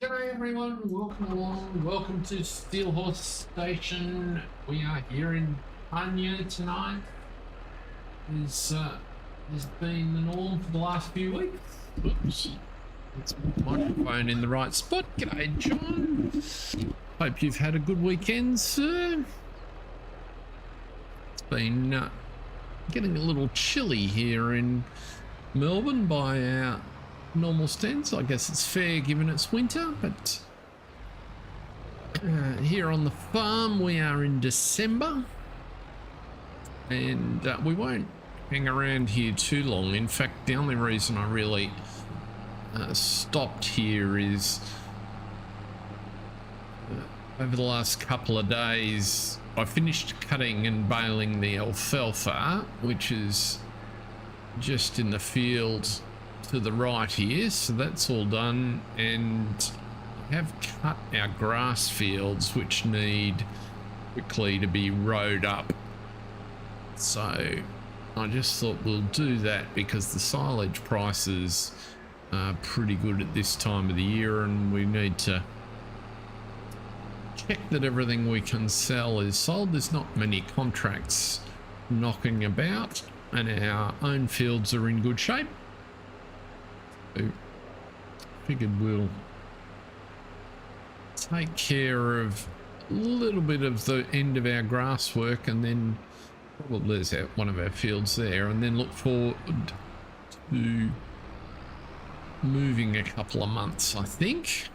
G'day everyone, welcome along, welcome to Steelhorse Station. We are here in Pallegney tonight. Has been the norm for the last few weeks. Oops, let's put the microphone in the right spot. G'day John, hope you've had a good weekend, sir. It's been getting a little chilly here in Melbourne by our normal stands. I guess it's fair given it's winter, but here on the farm we are in December, and we won't hang around here too long. In fact, the only reason I really stopped here is over the last couple of days I finished cutting and baling the alfalfa, which is just in the field to the right here, so that's all done, and I have cut our grass fields which need quickly to be rowed up, so I just thought we'll do that because the silage prices are pretty good at this time of the year, and we need to check that everything we can sell is sold. There's not many contracts knocking about and our own fields are in good shape. So figured we'll take care of a little bit of the end of our grass work, and then probably there's one of our fields there, and then look forward to moving a couple of months, I think.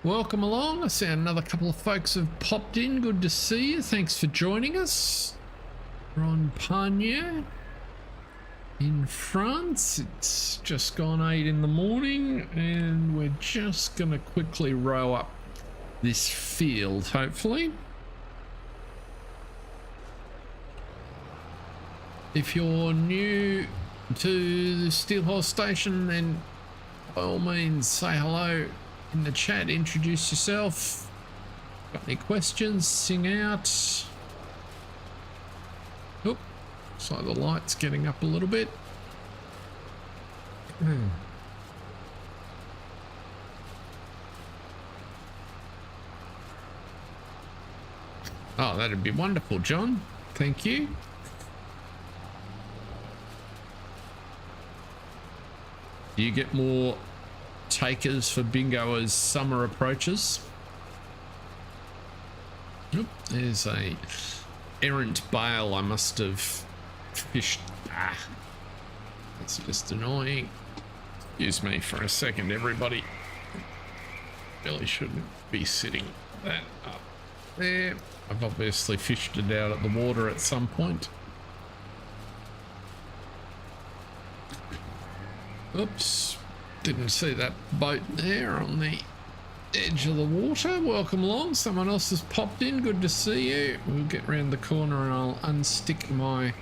Welcome along. I see another couple of folks have popped in. Good to see you. Thanks for joining us. We're on Pallegney in France. It's just gone 8 in the morning, and we're just going to quickly row up this field, hopefully. If you're new to the Steelhorse Station, then by all means say hello in the chat, introduce yourself. Got any questions, sing out. Oop, looks like the light's getting up a little bit. Oh, that'd be wonderful, John. Thank you. Do you get more takers for bingo as summer approaches? Oop, there's a errant bale I must have fished. That's just annoying. Excuse me for a second, everybody. Really shouldn't be sitting that up there. I've obviously fished it out at the water at some point. Oops, didn't see that boat there on the edge of the water. Welcome along. Someone else has popped in. Good to see you. We'll get round the corner and I'll unstick my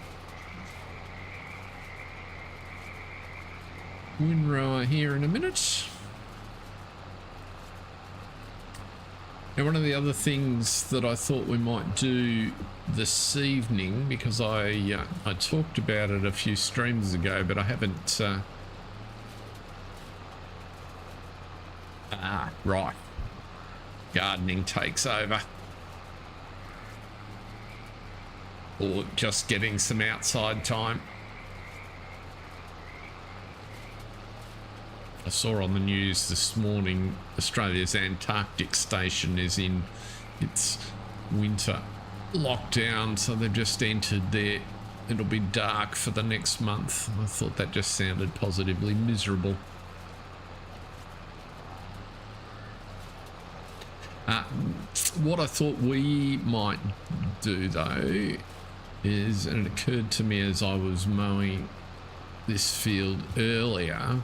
windrower here in a minute. Now, one of the other things that I thought we might do this evening, because I talked about it a few streams ago, but I haven't right, gardening takes over, or just getting some outside time. I saw on the news this morning Australia's Antarctic station is in its winter lockdown, so they've just entered there. It'll be dark for the next month. I thought that just sounded positively miserable. What I thought we might do though is, and it occurred to me as I was mowing this field earlier,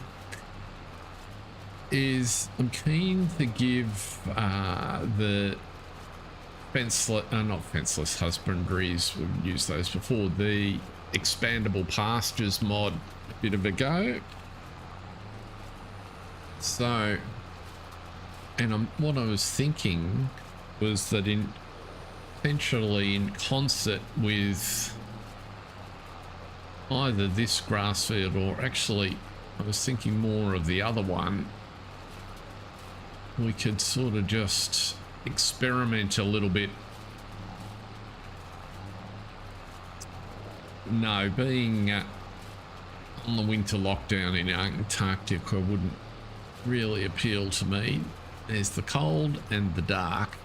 is I'm keen to give the not fenceless husbandries, we've used those before, the expandable pastures mod a bit of a go. So, and what I was thinking was that potentially in concert with either this grass field or actually I was thinking more of the other one. We could sort of just experiment a little bit. No, being on the winter lockdown in Antarctica wouldn't really appeal to me. There's the cold and the dark.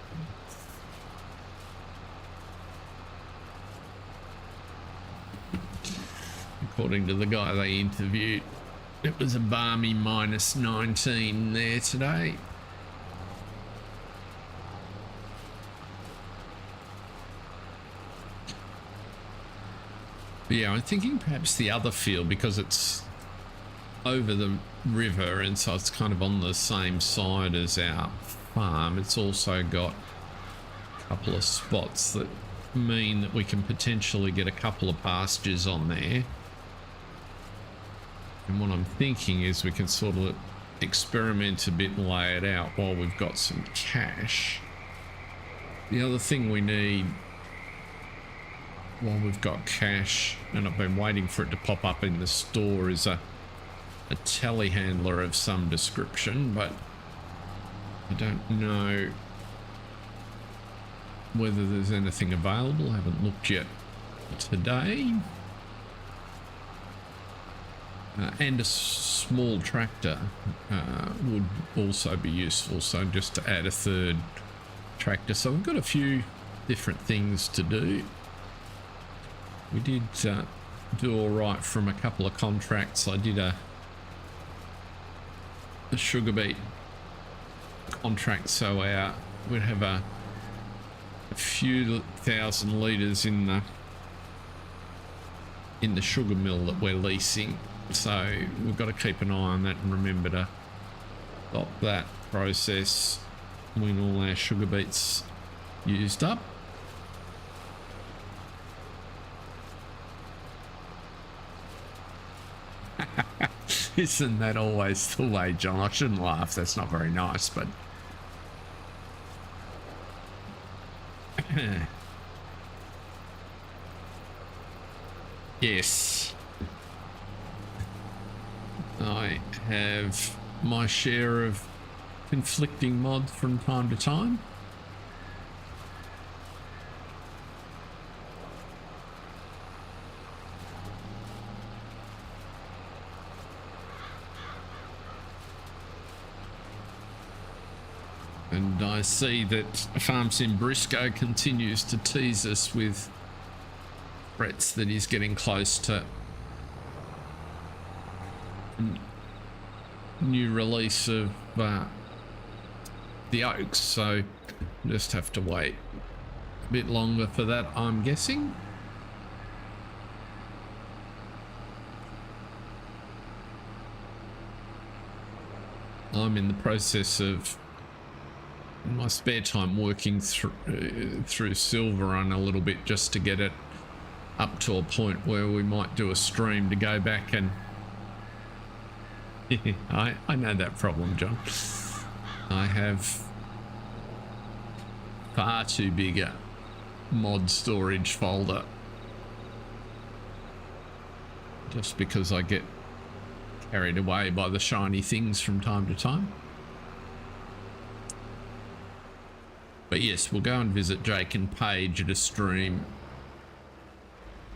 According to the guy they interviewed, it was a balmy -19 there today. But yeah, I'm thinking perhaps the other field, because it's over the river and so it's kind of on the same side as our farm. It's also got a couple of spots that mean that we can potentially get a couple of pastures on there. And what I'm thinking is we can sort of experiment a bit and lay it out while we've got some cash. The other thing we need while we've got cash, and I've been waiting for it to pop up in the store, is a telehandler of some description, but I don't know whether there's anything available. I haven't looked yet today. And a small tractor would also be useful, so just to add a third tractor. So we've got a few different things to do. We did do all right from a couple of contracts. I did a sugarbeet contract, so we'd have a few thousand litres in the sugar mill that we're leasing. So we've got to keep an eye on that and remember to stop that process when all our sugar beets used up. Isn't that always the way, John? I shouldn't laugh. That's not very nice, but yes, I have my share of conflicting mods from time to time. And I see that Farms in Briscoe continues to tease us with threats that he's getting close to new release of the Oaks, so just have to wait a bit longer for that, I'm guessing. I'm in the process of, in my spare time, working through Silver Run a little bit, just to get it up to a point where we might do a stream to go back and I know that problem, John. I have far too big a mod storage folder, just because I get carried away by the shiny things from time to time. But yes, we'll go and visit Jake and Paige at a stream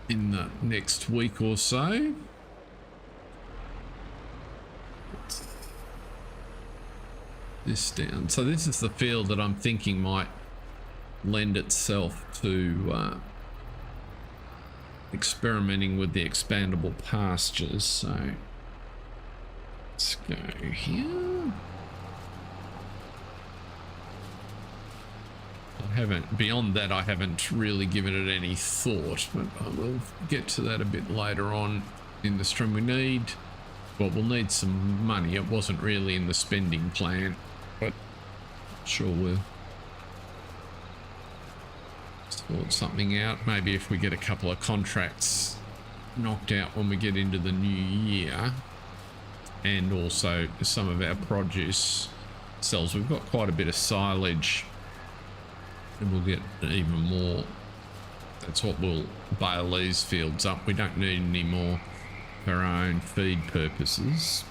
in the next week or so. This down. So this is the field that I'm thinking might lend itself to experimenting with the expandable pastures. So let's go here. Beyond that, I haven't really given it any thought, but I will get to that a bit later on in the stream. We'll need some money. It wasn't really in the spending plan, but sure we'll sort something out. Maybe if we get a couple of contracts knocked out when we get into the new year, and also some of our produce sells. We've got quite a bit of silage, and we'll get even more. That's what we'll bale these fields up. We don't need any more for our own feed purposes.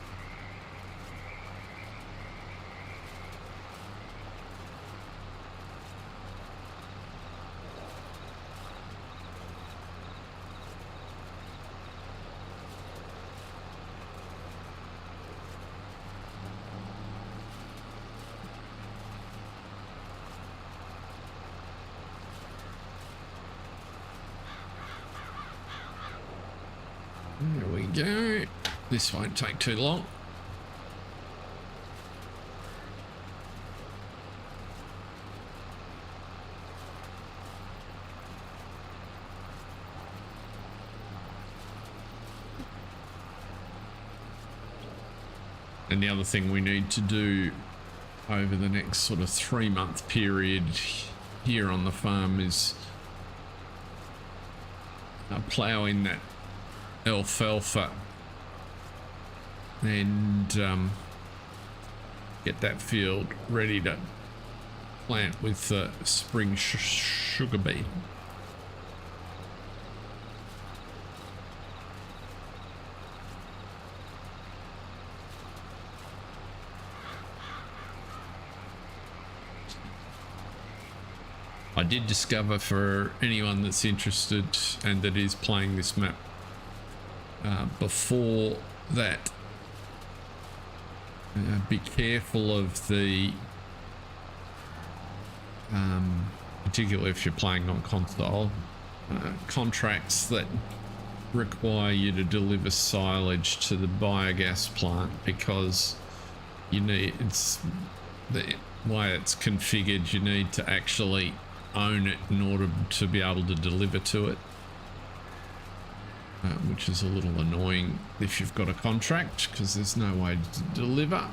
There we go. This won't take too long. And the other thing we need to do over the next sort of 3-month period here on the farm is plough in that alfalfa and get that field ready to plant with spring sugar beet. I did discover, for anyone that's interested and that is playing this map before that, be careful of the particularly if you're playing on console, contracts that require you to deliver silage to the biogas plant, because you need, it's the way it's configured, you need to actually own it in order to be able to deliver to it, which is a little annoying if you've got a contract, because there's no way to deliver.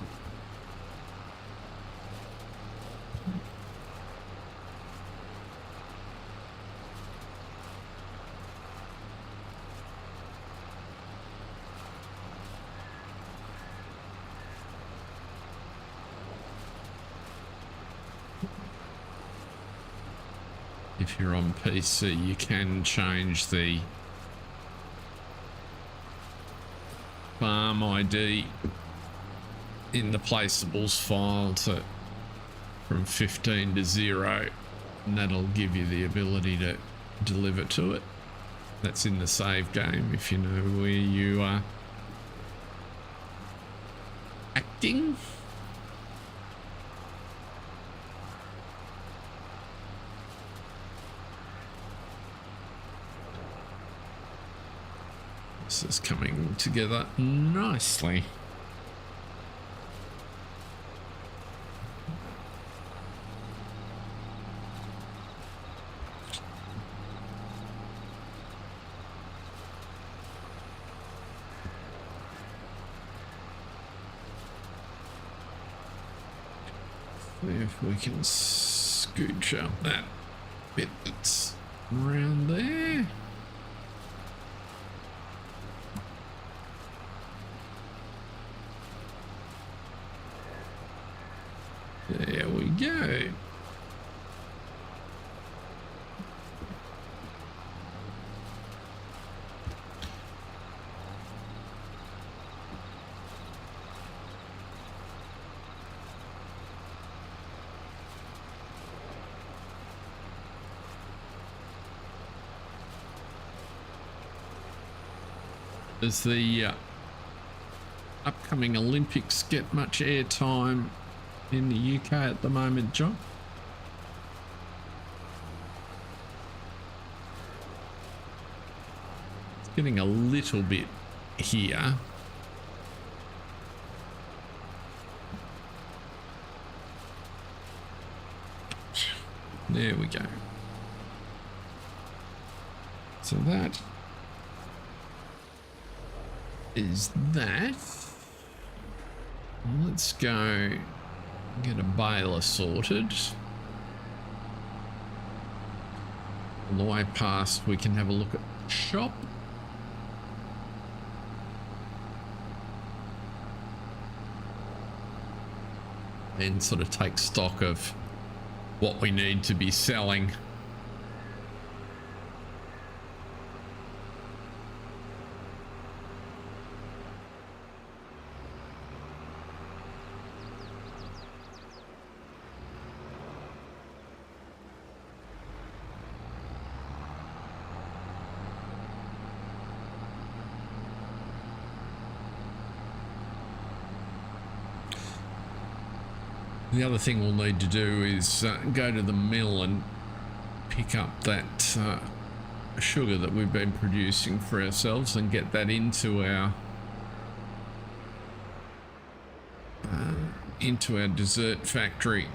If you're on PC, you can change the farm ID in the placeables file from 15 to 0, and that'll give you the ability to deliver to it. That's in the save game if you know where you are acting. This is coming together nicely. See if we can scooch up that bit that's around there. There we go. Does the upcoming Olympics get much airtime in the UK at the moment, John? It's getting a little bit here. There we go. So that is that. Let's go get a baler sorted. On the way past, we can have a look at the shop. And sort of take stock of what we need to be selling. The other thing we'll need to do is go to the mill and pick up that sugar that we've been producing for ourselves and get that into our dessert factory.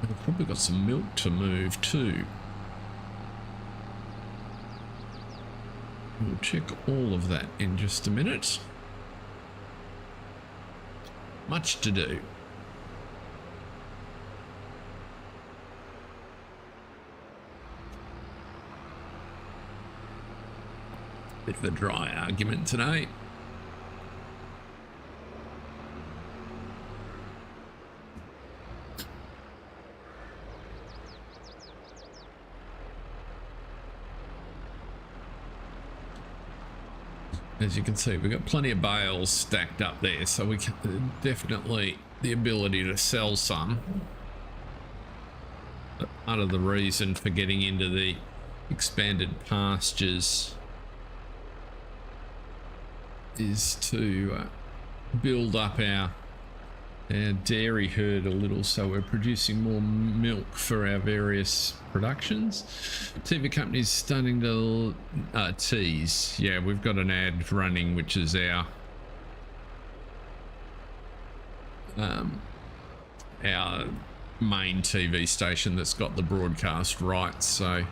We've probably got some milk to move too. We'll check all of that in just a minute. Much to do. Bit of a dry argument today. As you can see, we've got plenty of bales stacked up there, so we can definitely the ability to sell some. But part of the reason for getting into the expanded pastures is to build up our dairy herd a little, so we're producing more milk for our various productions. TV company's starting to tease. Yeah, we've got an ad running, which is our main TV station that's got the broadcast rights, so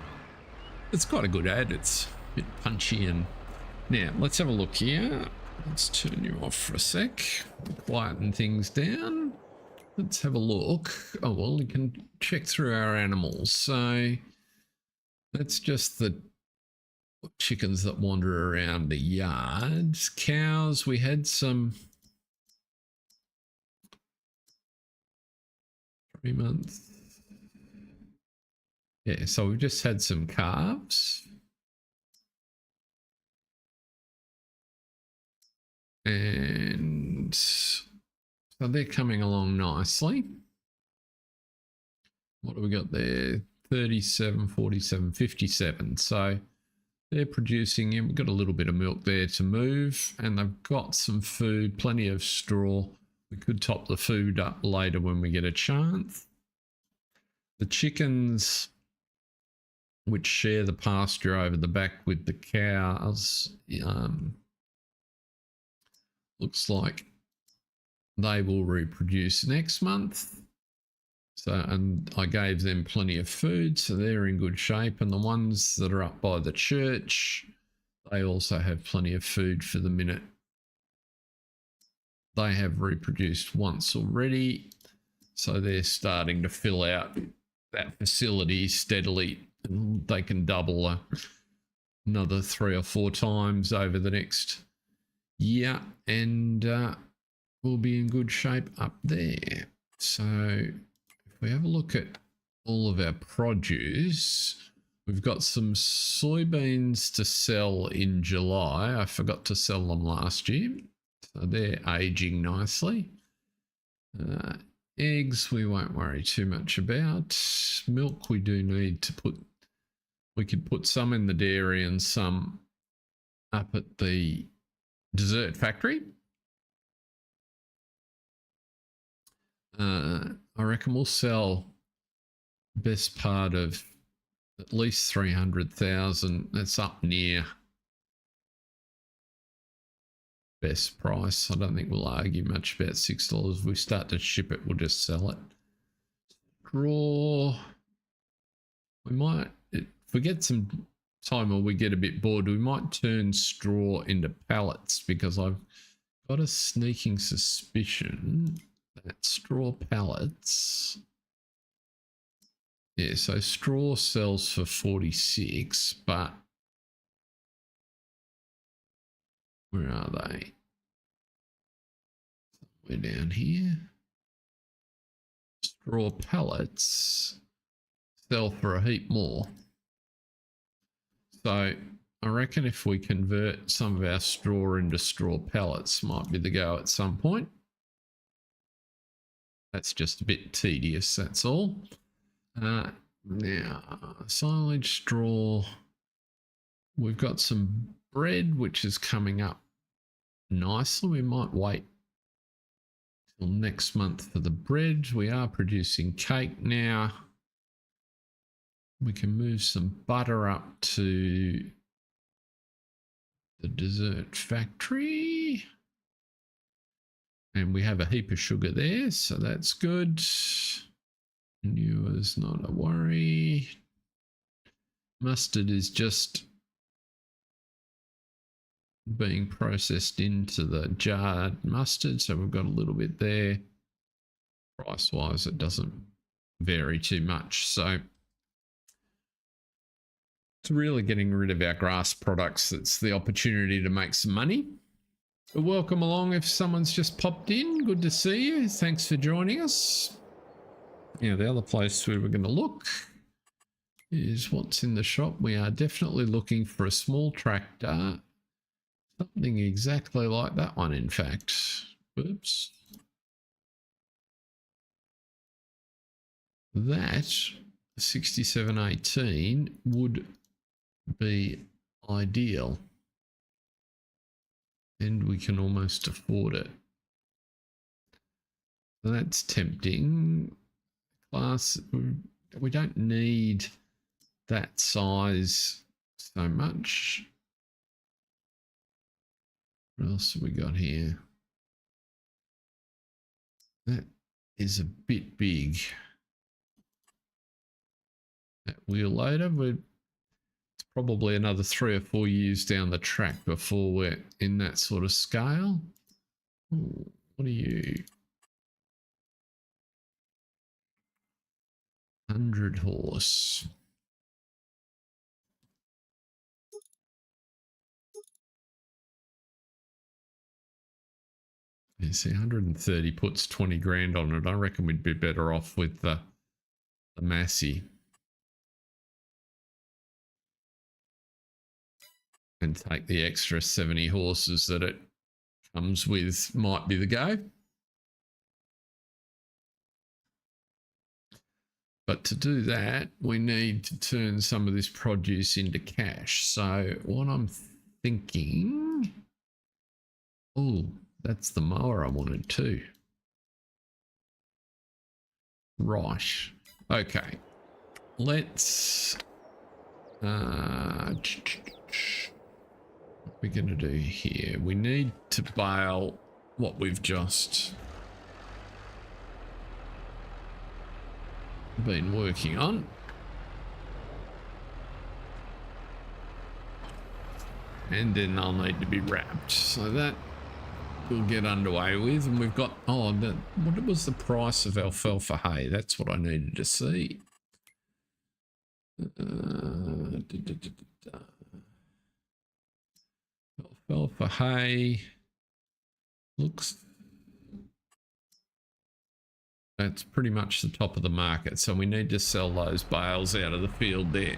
it's quite a good ad. It's a bit punchy. And now let's have a look here. Let's turn you off for a sec, quieten things down. Let's have a look. Oh, well, you can check through our animals. So that's just the chickens that wander around the yards. Cows, we had some 3 months. Yeah, so we've just had some calves. And so they're coming along nicely. What do we got there? 37, 47, 57. So they're producing, and we've got a little bit of milk there to move, and they've got some food, plenty of straw. We could top the food up later when we get a chance. The chickens, which share the pasture over the back with the cows, looks like they will reproduce next month. So, and I gave them plenty of food, so they're in good shape. And the ones that are up by the church, they also have plenty of food for the minute. They have reproduced once already, so they're starting to fill out that facility steadily, and they can double another 3 or 4 times over the next year, and we'll be in good shape up there. So if we have a look at all of our produce, we've got some soybeans to sell in July. I forgot to sell them last year, so they're aging nicely. Eggs we won't worry too much about. Milk we do need to put, we could put some in the dairy and some up at the dessert factory. I reckon we'll sell best part of at least 300,000. That's up near best price. I don't think we'll argue much about $6. If we start to ship it, we'll just sell it. Straw, we might, if we get some time or we get a bit bored, we might turn straw into pallets, because I've got a sneaking suspicion that straw pallets, yeah, so straw sells for 46, but where are they? Somewhere down here. Straw pallets sell for a heap more. So I reckon if we convert some of our straw into straw pellets, might be the go at some point. That's just a bit tedious, that's all. Now, silage, straw. We've got some bread, which is coming up nicely. We might wait till next month for the bread. We are producing cake now. We can move some butter up to the dessert factory. And we have a heap of sugar there, so that's good. Manure's not a worry. Mustard is just being processed into the jarred mustard, so we've got a little bit there. Price wise, it doesn't vary too much, so it's really getting rid of our grass products that's the opportunity to make some money. But welcome along if someone's just popped in. Good to see you. Thanks for joining us. Yeah, the other place where we're going to look is what's in the shop. We are definitely looking for a small tractor. Something exactly like that one, in fact. Oops. That 6718 would be ideal. And we can almost afford it. So that's tempting. Class, we don't need that size so much. What else have we got here? That is a bit big. That wheel loader, it's probably another 3 or 4 years down the track before we're in that sort of scale. Ooh, what are you? 100 horse. You see, 130 puts 20 grand on it. I reckon we'd be better off with the Massey. And take the extra 70 horses that it comes with, might be the go. But to do that, we need to turn some of this produce into cash. So what I'm thinking, oh, that's the mower I wanted too. Right. Okay. Let's what are we going to do here? We need to bale what we've just been working on. And then they'll need to be wrapped. So that we'll get underway with. And we've got, oh, what was the price of alfalfa hay? That's what I needed to see. Alfalfa hay looks, that's pretty much the top of the market. So we need to sell those bales out of the field there.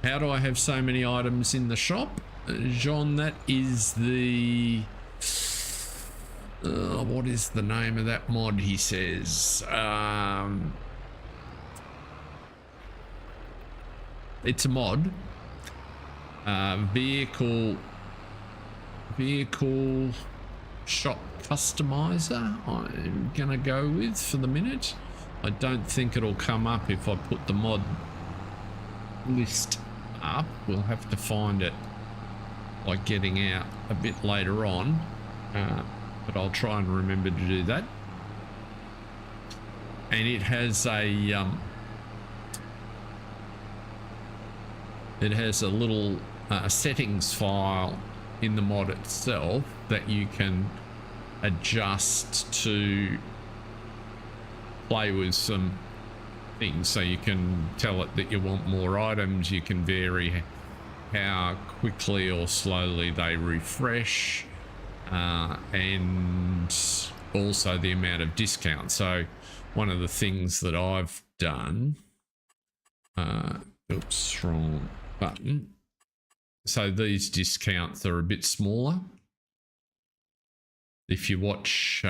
How do I have so many items in the shop? Jean, that is the... what is the name of that mod, he says? It's a mod. Vehicle shop customizer, I'm gonna go with for the minute. I don't think it'll come up if I put the mod list up. We'll have to find it by getting out a bit later on, but I'll try and remember to do that. And it has a little settings file in the mod itself that you can adjust to play with some things. So you can tell it that you want more items, you can vary how quickly or slowly they refresh, and also the amount of discount. So one of the things that I've done, oops, wrong button. So these discounts are a bit smaller. If you watch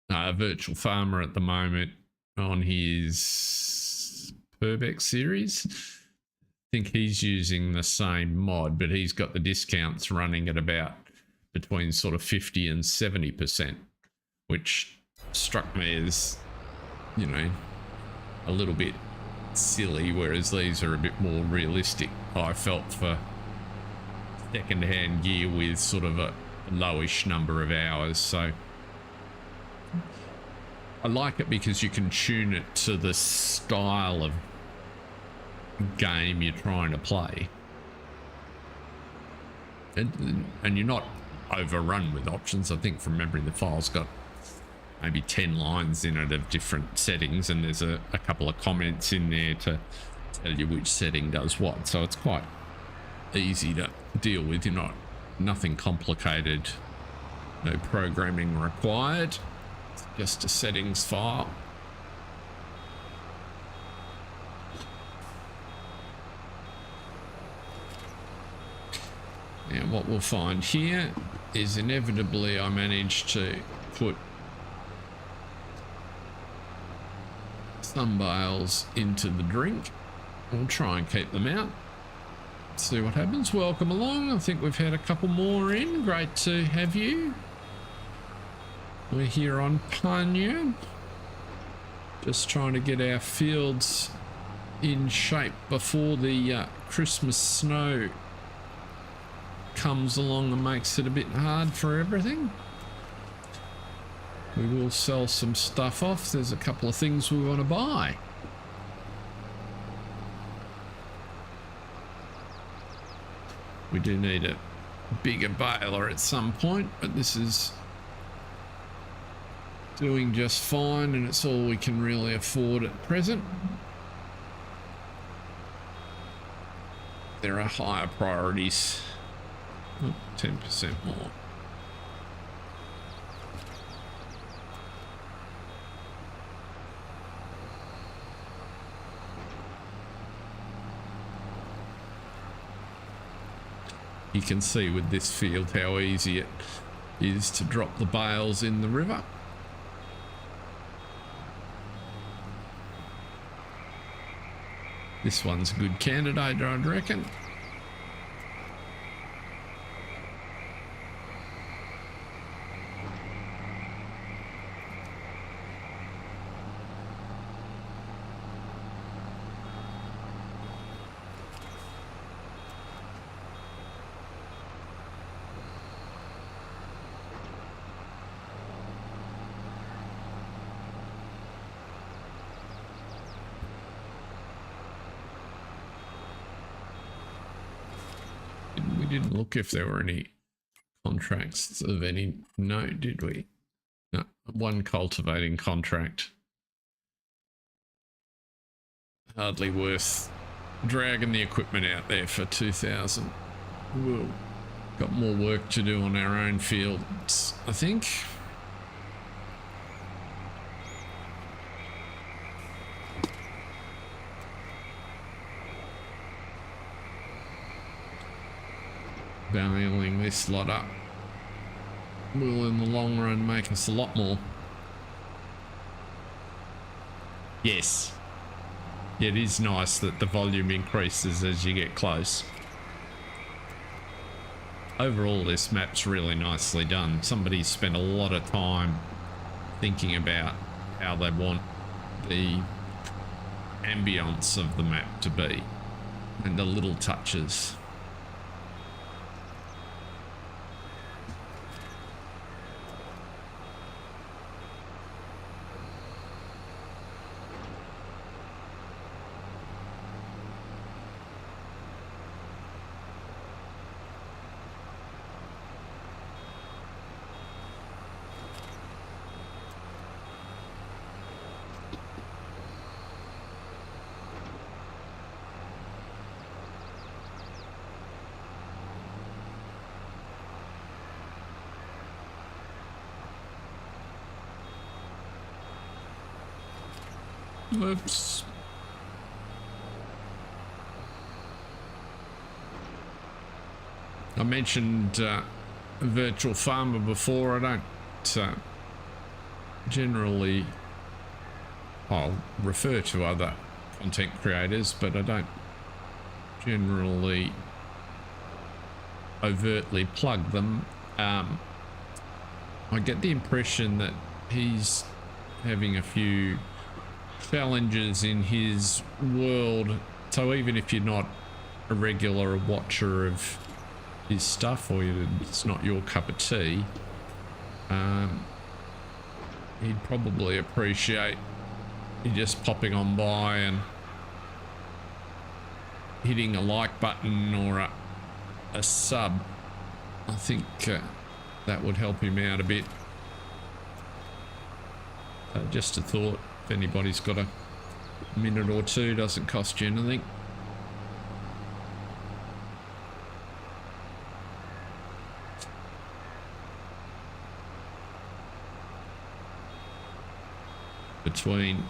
Virtual Farmer at the moment on his Purbeck series, think he's using the same mod, but he's got the discounts running at about between sort of 50 and 70%, which struck me as, you know, a little bit silly, whereas these are a bit more realistic, I felt, for second-hand gear with sort of a lowish number of hours. So I like it because you can tune it to the style of game you're trying to play, and you're not overrun with options. I think from memory the file's got maybe 10 lines in it of different settings, and there's a couple of comments in there to tell you which setting does what, so it's quite easy to deal with. You're not, nothing complicated, no programming required, it's just a settings file. Now what we'll find here is inevitably I managed to put some bales into the drink. We'll try and keep them out. See what happens. Welcome along. I think we've had a couple more in. Great to have you. We're here on Pallegney. Just trying to get our fields in shape before the Christmas snow comes along and makes it a bit hard for everything. We will sell some stuff off. There's a couple of things we want to buy. We do need a bigger baler at some point, but this is doing just fine, and it's all we can really afford at present. There are higher priorities. Oh, 10% more. You can see with this field how easy it is to drop the bales in the river. This one's a good candidate, I'd reckon. Didn't look if there were any contracts of any note, did we? No, one cultivating contract. Hardly worth dragging the equipment out there for 2,000. We've got more work to do on our own fields, I think. Baling this lot up will in the long run make us a lot more. Yes. It is nice that the volume increases as you get close. Overall, this map's really nicely done. Somebody spent a lot of time thinking about how they want the ambience of the map to be and the little touches. Whoops. I mentioned virtual farmer before. I don't generally, I'll refer to other content creators, but I don't generally overtly plug them. I get the impression that he's having a few challenges in his world, so even if you're not a regular watcher of his stuff, or it's not your cup of tea, he'd probably appreciate you just popping on by and hitting a like button or a sub. I think that would help him out a bit. Just a thought, if anybody's got a minute or two, doesn't cost you anything. Between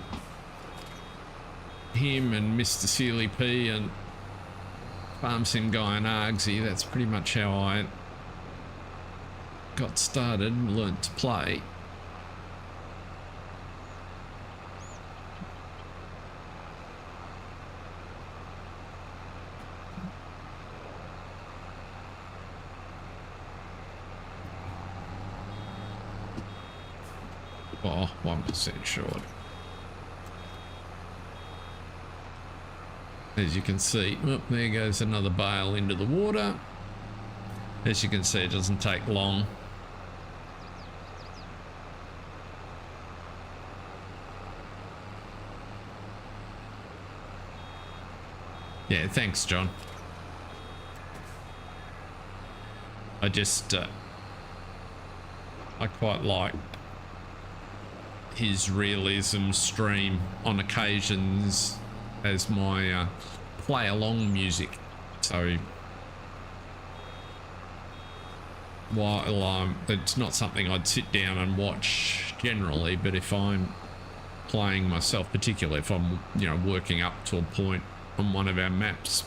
him and Mr. Sealy P and Farm Sim Guy and Argsy, that's pretty much how I got started and learnt to play. Oh, 1% short. As you can see, oh, there goes another bale into the water. As you can see, it doesn't take long. Yeah, thanks, John. I just, I quite like his realism stream on occasions as my play along music. So while it's not something I'd sit down and watch generally, but if I'm playing myself, particularly if I'm, you know, working up to a point on one of our maps,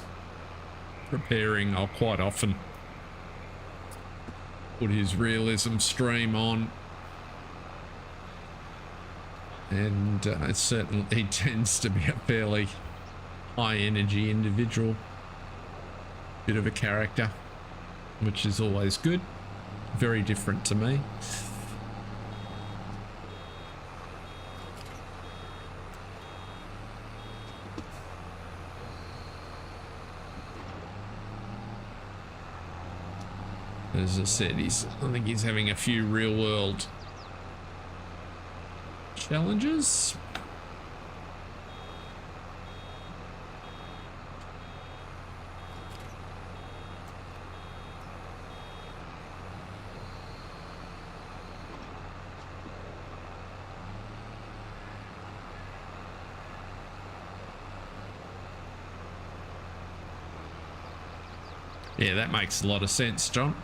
preparing, I'll quite often put his realism stream on. And it's certainly, he tends to be a fairly high energy individual, bit of a character, which is always good. Very different to me. As I said, I think he's having a few real world challenges. Yeah, that makes a lot of sense, John.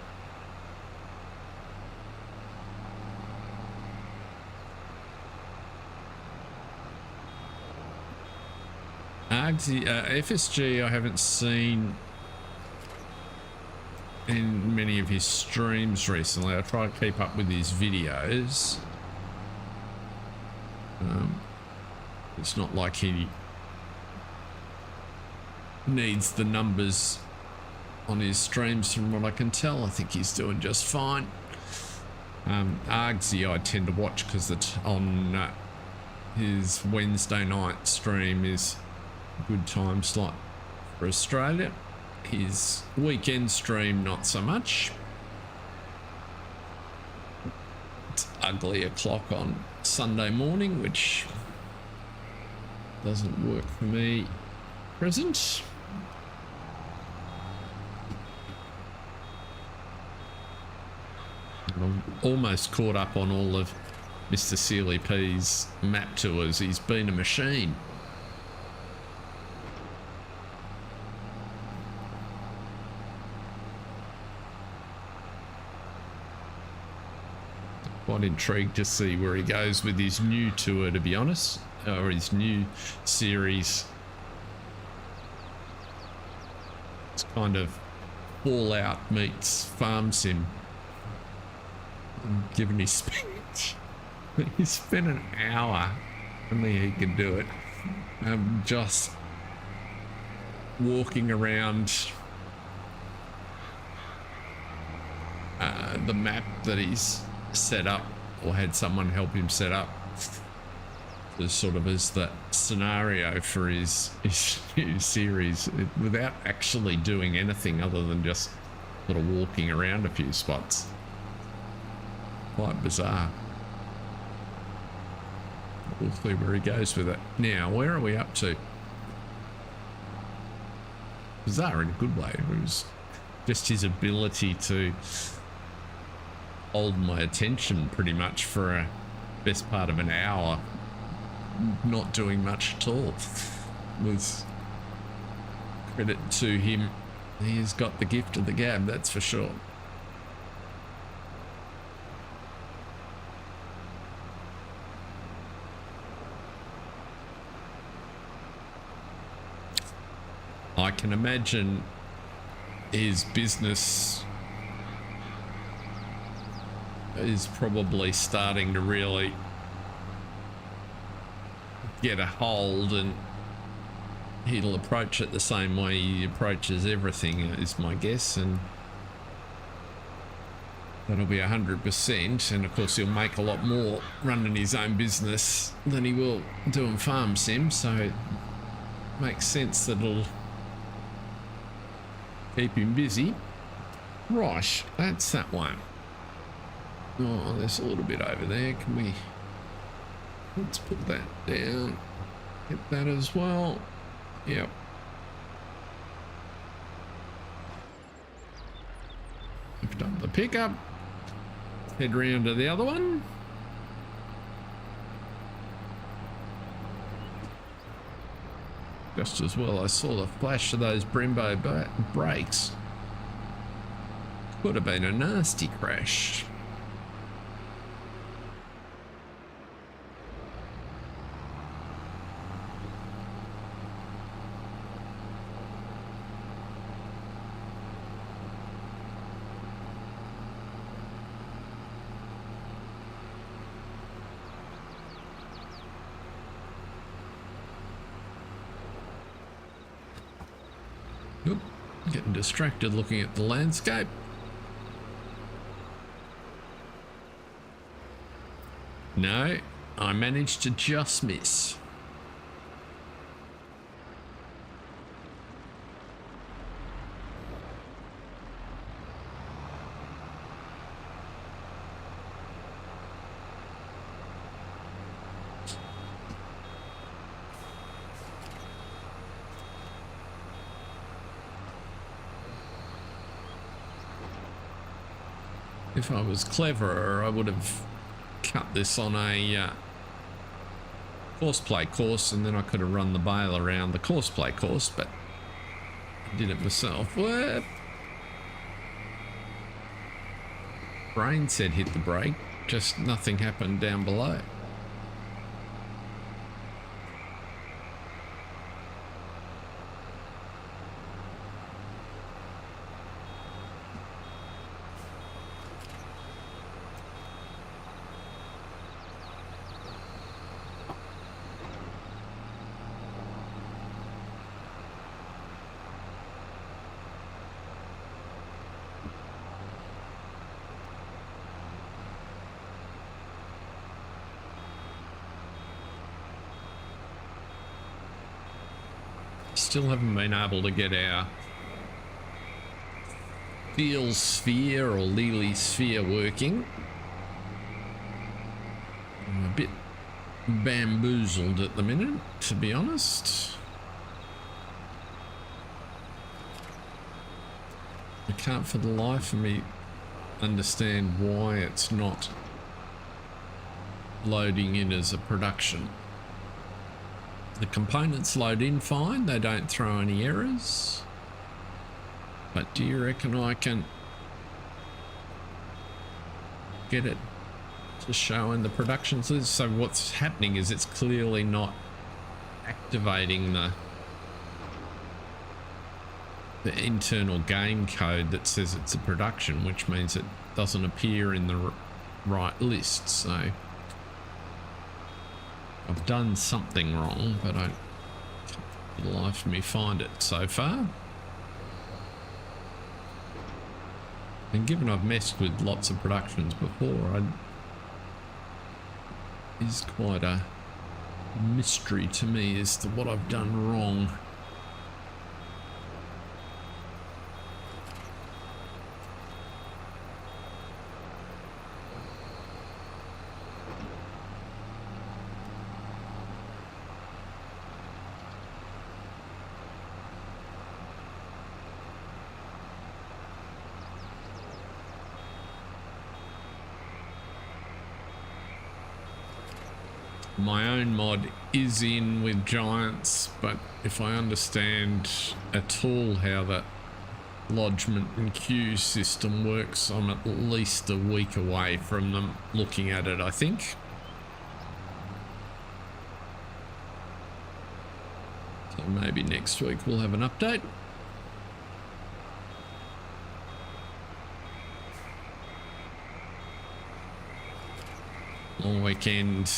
FSG I haven't seen in many of his streams recently. I try to keep up with his videos. It's not like he needs the numbers on his streams from what I can tell. I think he's doing just fine. Argsy I tend to watch because on his Wednesday night stream is good time slot for Australia. His weekend stream not so much. It's ugly o'clock on Sunday morning, which doesn't work for me present. I'm almost caught up on all of Mr. Sealy P's map tours. He's been a machine. Quite intrigued to see where he goes with his new tour, to be honest, or his new series. It's kind of Fallout meets Farm Sim. Given his speech, he spent an hour, only he could do it, just walking around the map that he's set up, or had someone help him set up, as sort of as the scenario for his new series, without actually doing anything other than just sort of walking around a few spots. Quite bizarre. We'll see where he goes with it. Now, where are we up to? Bizarre in a good way. It was just his ability to hold my attention pretty much for a best part of an hour, not doing much at all. Was credit to him. He has got the gift of the gab, that's for sure. I can imagine his business is probably starting to really get a hold, and he'll approach it the same way he approaches everything, is my guess, and that'll be 100%. And of course he'll make a lot more running his own business than he will doing farm sim, so it makes sense that it'll keep him busy. Right, that's that one. Oh, there's a little bit over there. Can we... let's put that down. Get that as well. Yep. Lift up the pickup. Head round to the other one. Just as well I saw the flash of those Brembo brakes. Could have been a nasty crash. Oop, getting distracted looking at the landscape. No, I managed to just miss. If I was cleverer, I would have cut this on a Crossplay course, and then I could have run the bale around the Crossplay course, but I did it myself. What? Brain said hit the brake, just nothing happened down below. Still haven't been able to get our Feel sphere or Lily sphere working. I'm a bit bamboozled at the minute, to be honest. I can't for the life of me understand why it's not loading in as a production. The components load in fine, they don't throw any errors. But do you reckon I can get it to show in the production list? So what's happening is it's clearly not activating the internal game code that says it's a production, which means it doesn't appear in the right list. So I've done something wrong, but I For the life of me find it so far. And given I've messed with lots of productions before, is quite a mystery to me as to what I've done wrong. My own mod is in with giants, but if I understand at all how that lodgement and queue system works, I'm at least a week away from them looking at it, I think. So maybe next week we'll have an update. Long weekend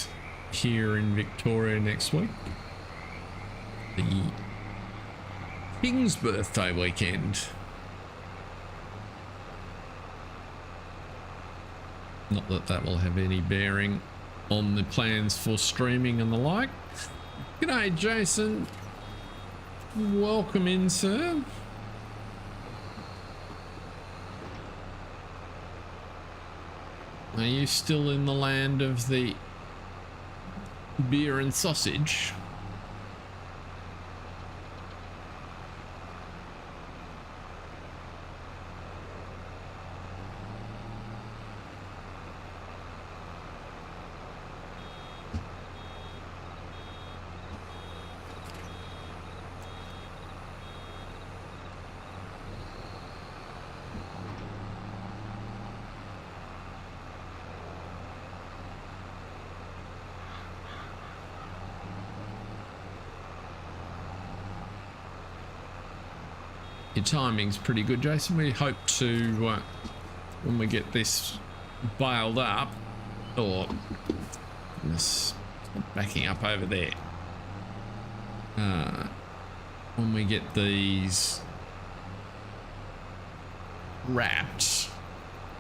here in Victoria next week. The King's birthday weekend. Not that that will have any bearing on the plans for streaming and the like. G'day, Jason. Welcome in, sir. Are you still in the land of the beer and sausage? Your timing's pretty good, Jason. We hope to, when we get this bailed up, or this backing up over there, when we get these wrapped,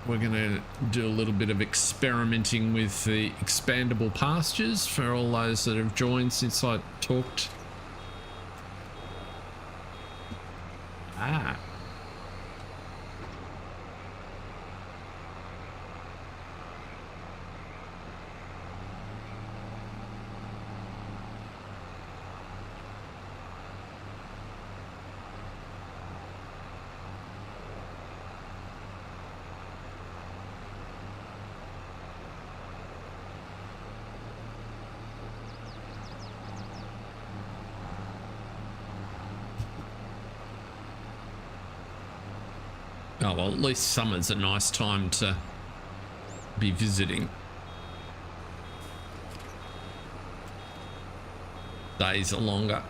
we're going to do a little bit of experimenting with the expandable pastures for all those that have joined since I talked. Ah. Oh, well, at least summer's a nice time to be visiting. Days are longer.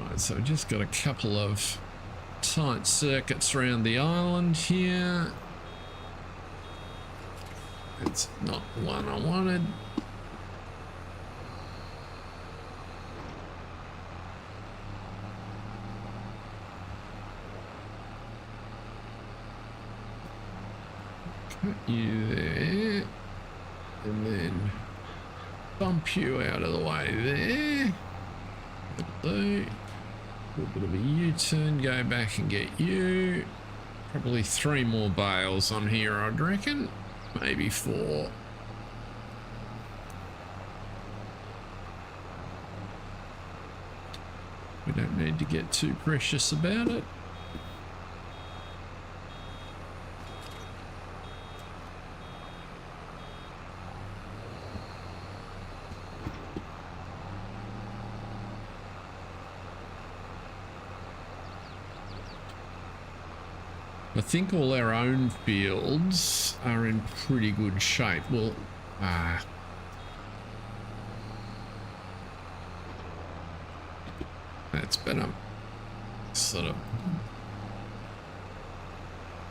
Right, so we've just got a couple of tight circuits around the island here. It's not the one I wanted. Cut you there. And then bump you out of the way there. Do a little bit of a U-turn, go back and get you. Probably 3 more bales on here, I'd reckon. Maybe 4. We don't need to get too precious about it. I think all our own fields are in pretty good shape. Well, that's better. Sort of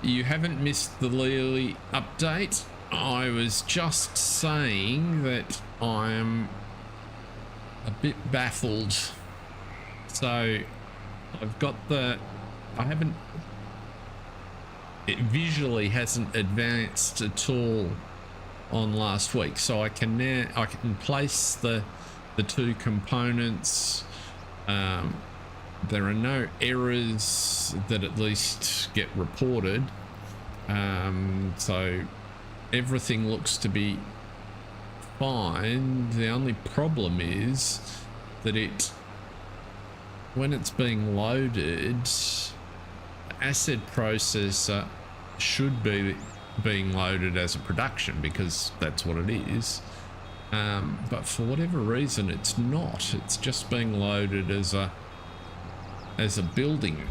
you haven't missed the Lily update. I was just saying that I'm a bit baffled. So I've got the, it visually hasn't advanced at all on last week. So I can place the two components. There are no errors that at least get reported. So everything looks to be fine. The only problem is that when it's being loaded, the acid processor should be being loaded as a production because that's what it is. But for whatever reason, it's not. It's just being loaded as a building,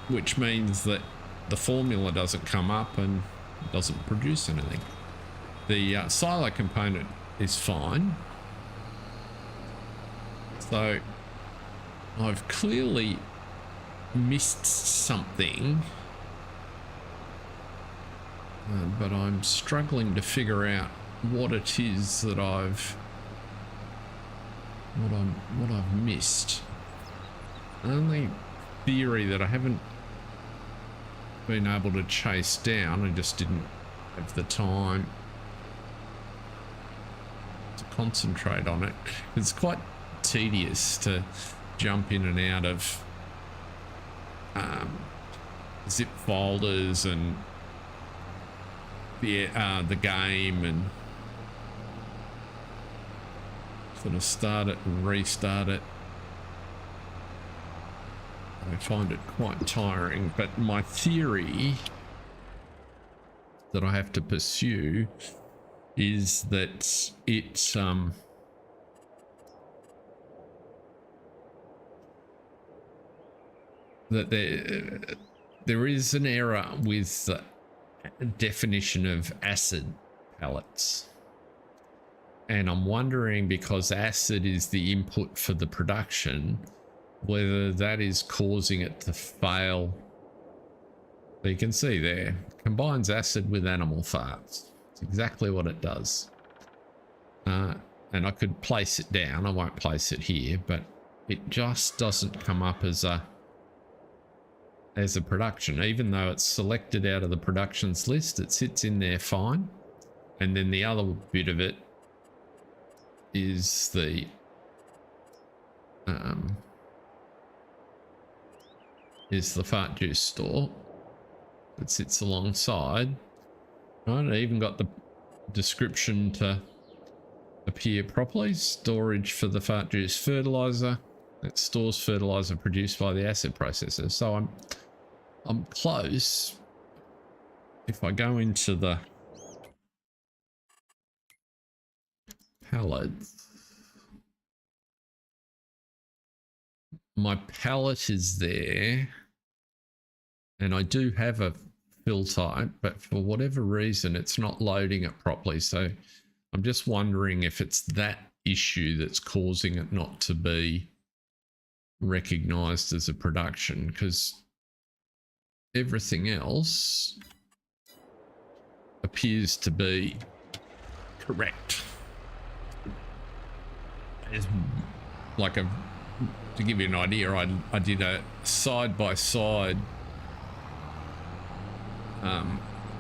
which means that the formula doesn't come up and doesn't produce anything. The silo component is fine. So I've clearly missed something, but I'm struggling to figure out what it is that I've missed. The only theory that I haven't been able to chase down, I just didn't have the time to concentrate on it. It's quite tedious to jump in and out of zip folders and the game and sort of start it and restart it. I find it quite tiring, but my theory that I have to pursue is that that there is an error with the definition of acid pellets, and I'm wondering, because acid is the input for the production, whether that is causing it to fail. So you can see there, combines acid with animal farts. It's exactly what it does. And I could place it down. I won't place it here, but it just doesn't come up as a production. Even though it's selected out of the productions list, it sits in there fine. And then the other bit of it is the fart juice store that sits alongside. Right, I even got the description to appear properly. Storage for the fart juice fertilizer. It stores fertilizer produced by the acid processor. So I'm close. If I go into the palette, my palette is there, and I do have a fill type, but for whatever reason it's not loading it properly. So I'm just wondering if it's that issue that's causing it not to be recognized as a production, because everything else appears to be correct. It's like to give you an idea, I did a side-by-side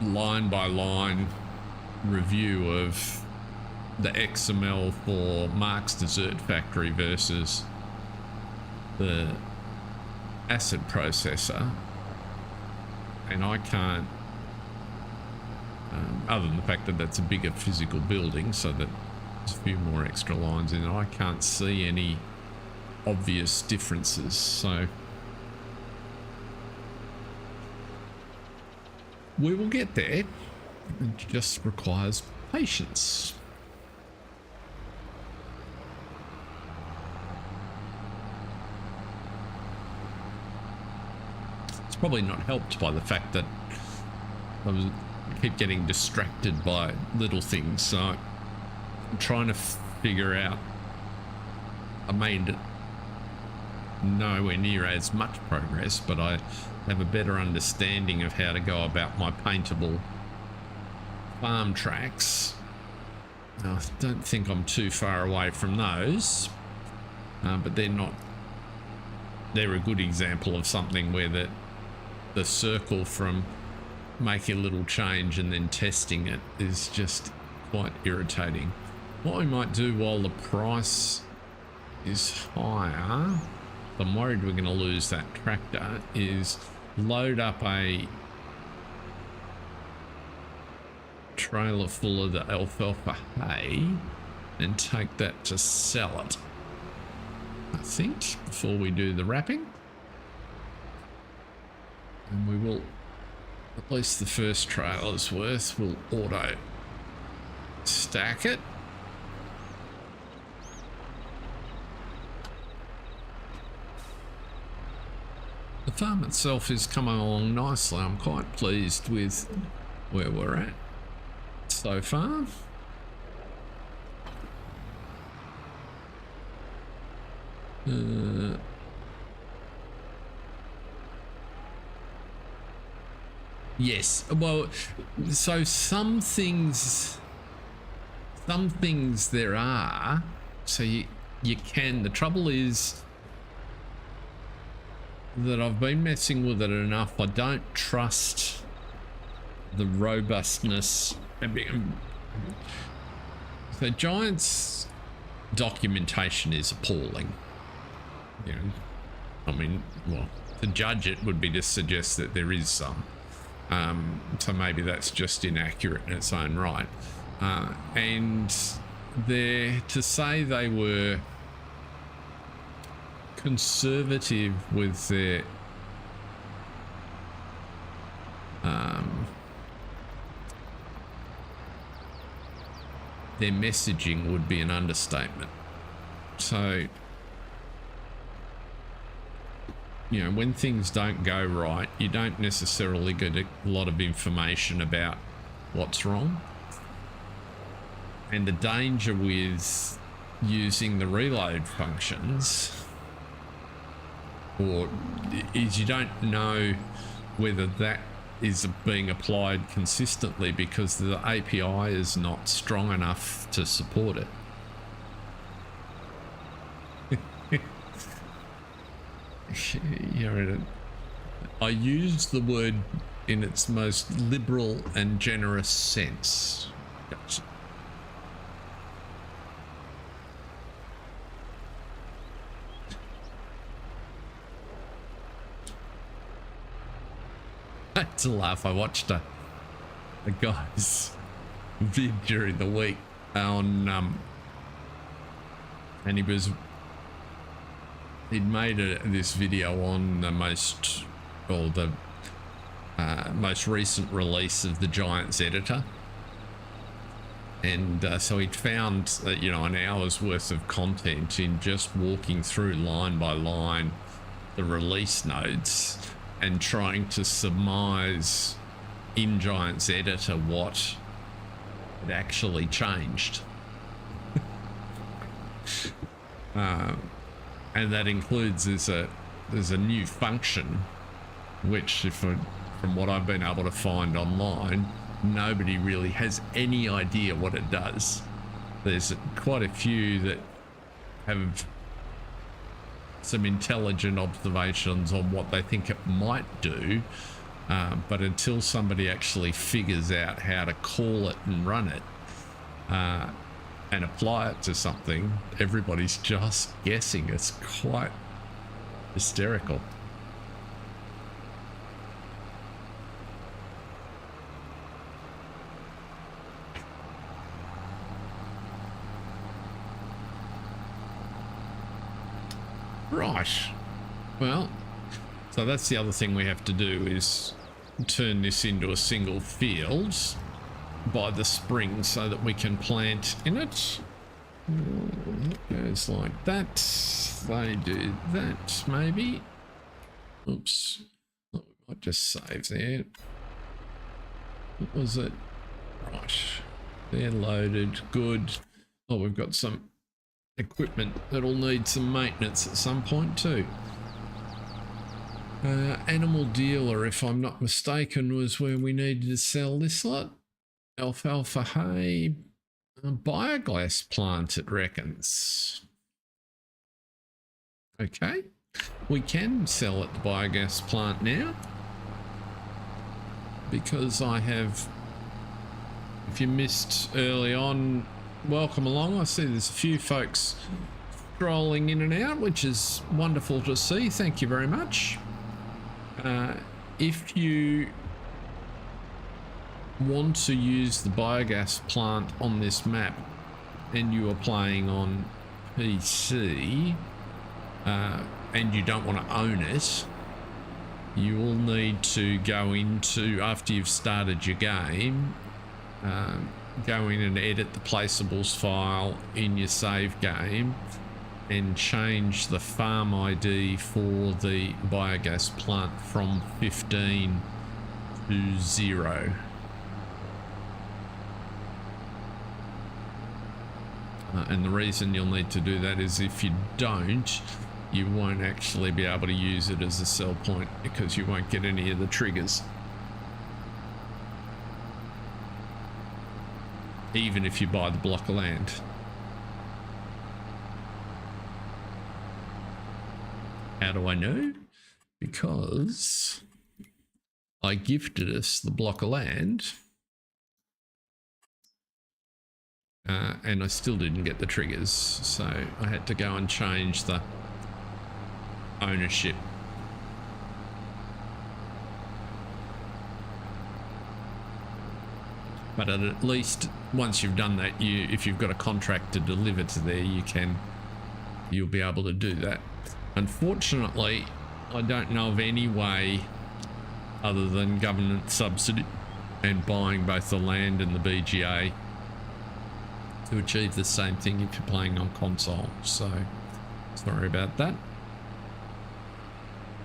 line by line review of the XML for Mark's Dessert Factory versus the acid processor, and I can't, other than the fact that that's a bigger physical building, so that there's a few more extra lines in it, I can't see any obvious differences. So we will get there. It just requires patience. It's probably not helped by the fact that I keep getting distracted by little things. So I'm trying to figure out, I made nowhere near as much progress, but I have a better understanding of how to go about my paintable farm tracks. I don't think I'm too far away from those, but they're not. They're a good example of something where the circle from making a little change and then testing it is just quite irritating. What we might do while the price is higher, I'm worried we're going to lose that tractor, is load up a trailer full of the alfalfa hay and take that to sell it, I think, before we do the wrapping. And we will, at least the first trailer's worth, we'll auto stack it. The farm itself is coming along nicely. I'm quite pleased with where we're at so far. Yes, well, so some things there are, so you can. The trouble is that I've been messing with it enough. I don't trust the robustness. So Giant's documentation is appalling. You know, I mean, well, to judge it would be to suggest that there is some. So maybe that's just inaccurate in its own right. And to say they were conservative with their messaging would be an understatement. So, you know, when things don't go right, you don't necessarily get a lot of information about what's wrong. And the danger with using the reload functions is you don't know whether that is being applied consistently because the API is not strong enough to support it. I use the word in its most liberal and generous sense. Gotcha. I had to laugh. I watched a guy's vid during the week on and he'd made this video on the most recent release of the Giant's editor, and so he'd found you know, an hour's worth of content in just walking through line by line the release notes and trying to surmise in Giant's editor what had actually changed. And that includes there's a new function which, from what I've been able to find online, nobody really has any idea what it does. There's quite a few that have some intelligent observations on what they think it might do, but until somebody actually figures out how to call it and run it and apply it to something, everybody's just guessing. It's quite hysterical. Right, well, so that's the other thing we have to do, is turn this into a single field by the spring so that we can plant in it. It goes like that. They do that, maybe. Oops, oh, we might just save there. What was it? Right, they're loaded, good. Oh, we've got some equipment that'll need some maintenance at some point too. Animal dealer, if I'm not mistaken, was where we needed to sell this lot. Alfalfa hay, a biogas plant, it reckons. Okay, we can sell at the biogas plant now because I have, if you missed early on, welcome along. I see there's a few folks strolling in and out, which is wonderful to see. Thank you very much. If you want to use the biogas plant on this map and you are playing on PC and you don't want to own it, you will need to go into, after you've started your game, go in and edit the placeables file in your save game and change the farm ID for the biogas plant from 15 to 0. And the reason you'll need to do that is if you don't, you won't actually be able to use it as a sell point because you won't get any of the triggers. Even if you buy the block of land. How do I know? Because I gifted us the block of land and I still didn't get the triggers, so I had to go and change the ownership. But at least once you've done that, if you've got a contract to deliver to there, you'll be able to do that. Unfortunately, I don't know of any way other than government subsidy and buying both the land and the BGA to achieve the same thing if you're playing on console. So sorry about that.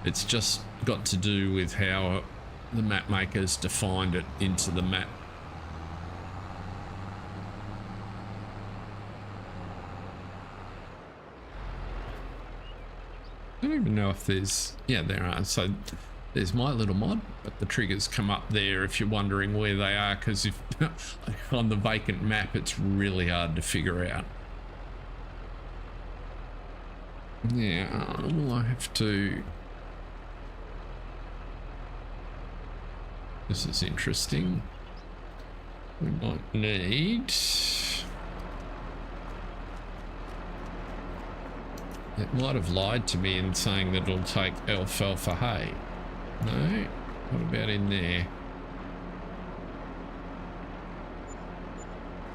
It's just got to do with how the map makers defined it into the map. I don't even know if there's, yeah, there are. So there's my little mod, but the triggers come up there if you're wondering where they are, because if on the vacant map, it's really hard to figure out. Yeah, well, I have to. This is interesting. We might need. It might have lied to me in saying that it'll take alfalfa hay. No? What about in there?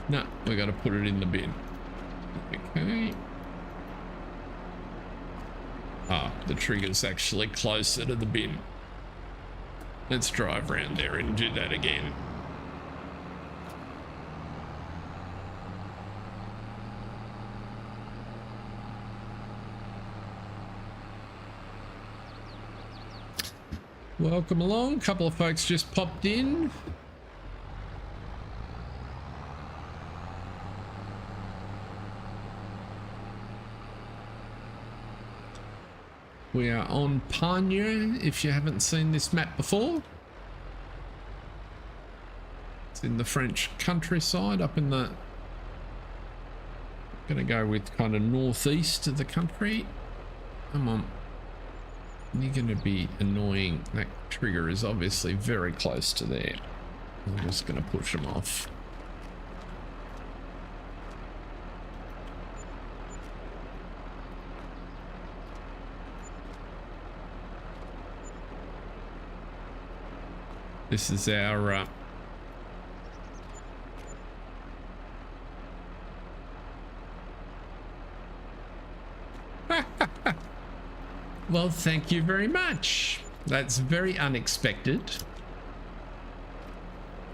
No, we got to put it in the bin. Okay. Ah, the trigger's actually closer to the bin. Let's drive around there and do that again. Welcome along. A couple of folks just popped in. We are on Pallegney, if you haven't seen this map before. It's in the French countryside, up in the... Gonna go with kind of northeast of the country. Come on. You're going to be annoying. That trigger is obviously very close to there. I'm just going to push them off. This is our well, thank you very much. That's very unexpected.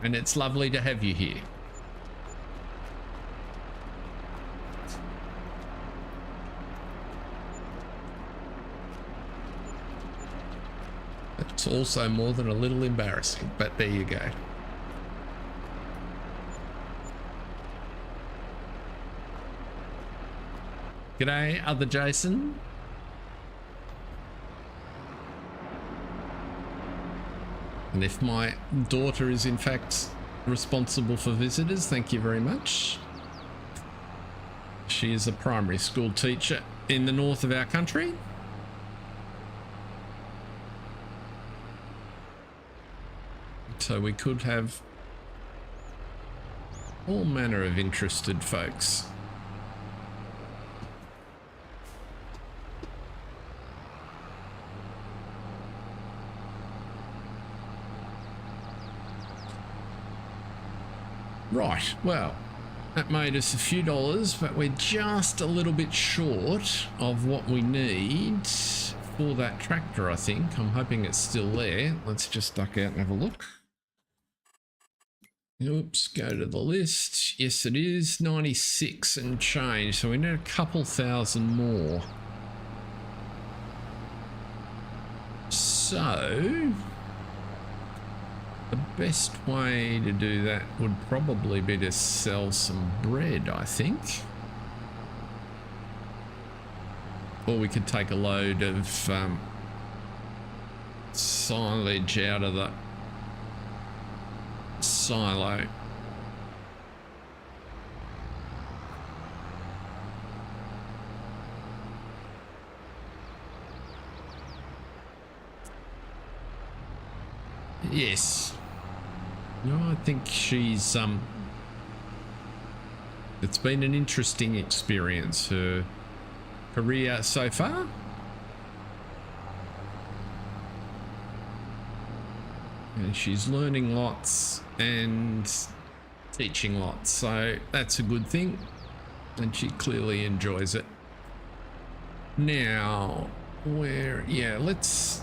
And it's lovely to have you here. It's also more than a little embarrassing, but there you go. G'day, other Jason. And if my daughter is in fact responsible for visitors, thank you very much. She is a primary school teacher in the north of our country. So we could have all manner of interested folks. Right, well, that made us a few dollars, but we're just a little bit short of what we need for that tractor, I think. I'm hoping it's still there. Let's just duck out and have a look. Oops, go to the list. Yes, it is 96 and change. So we need a couple thousand more. So the best way to do that would probably be to sell some bread, I think. Or we could take a load of silage out of the silo. Yes. No, I think she's it's been an interesting experience, her career so far. And she's learning lots and teaching lots, so that's a good thing, and she clearly enjoys it. Now, let's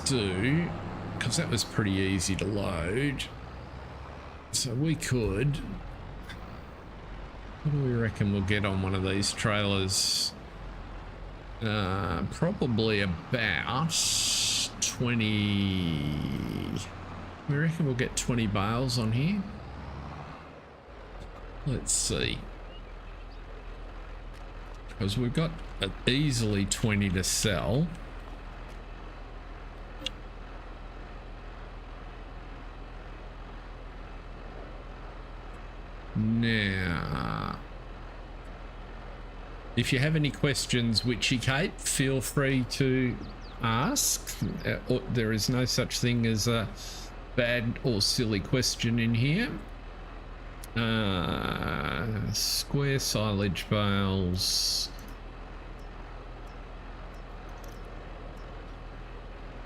do, because that was pretty easy to load, so we could, what do we reckon we'll get on one of these trailers? Probably about 20. We reckon we'll get 20 bales on here. Let's see. Because we've got easily 20 to sell. Now, if you have any questions, Witchy Kate, feel free to ask. There is no such thing as a bad or silly question in here. Square silage bales.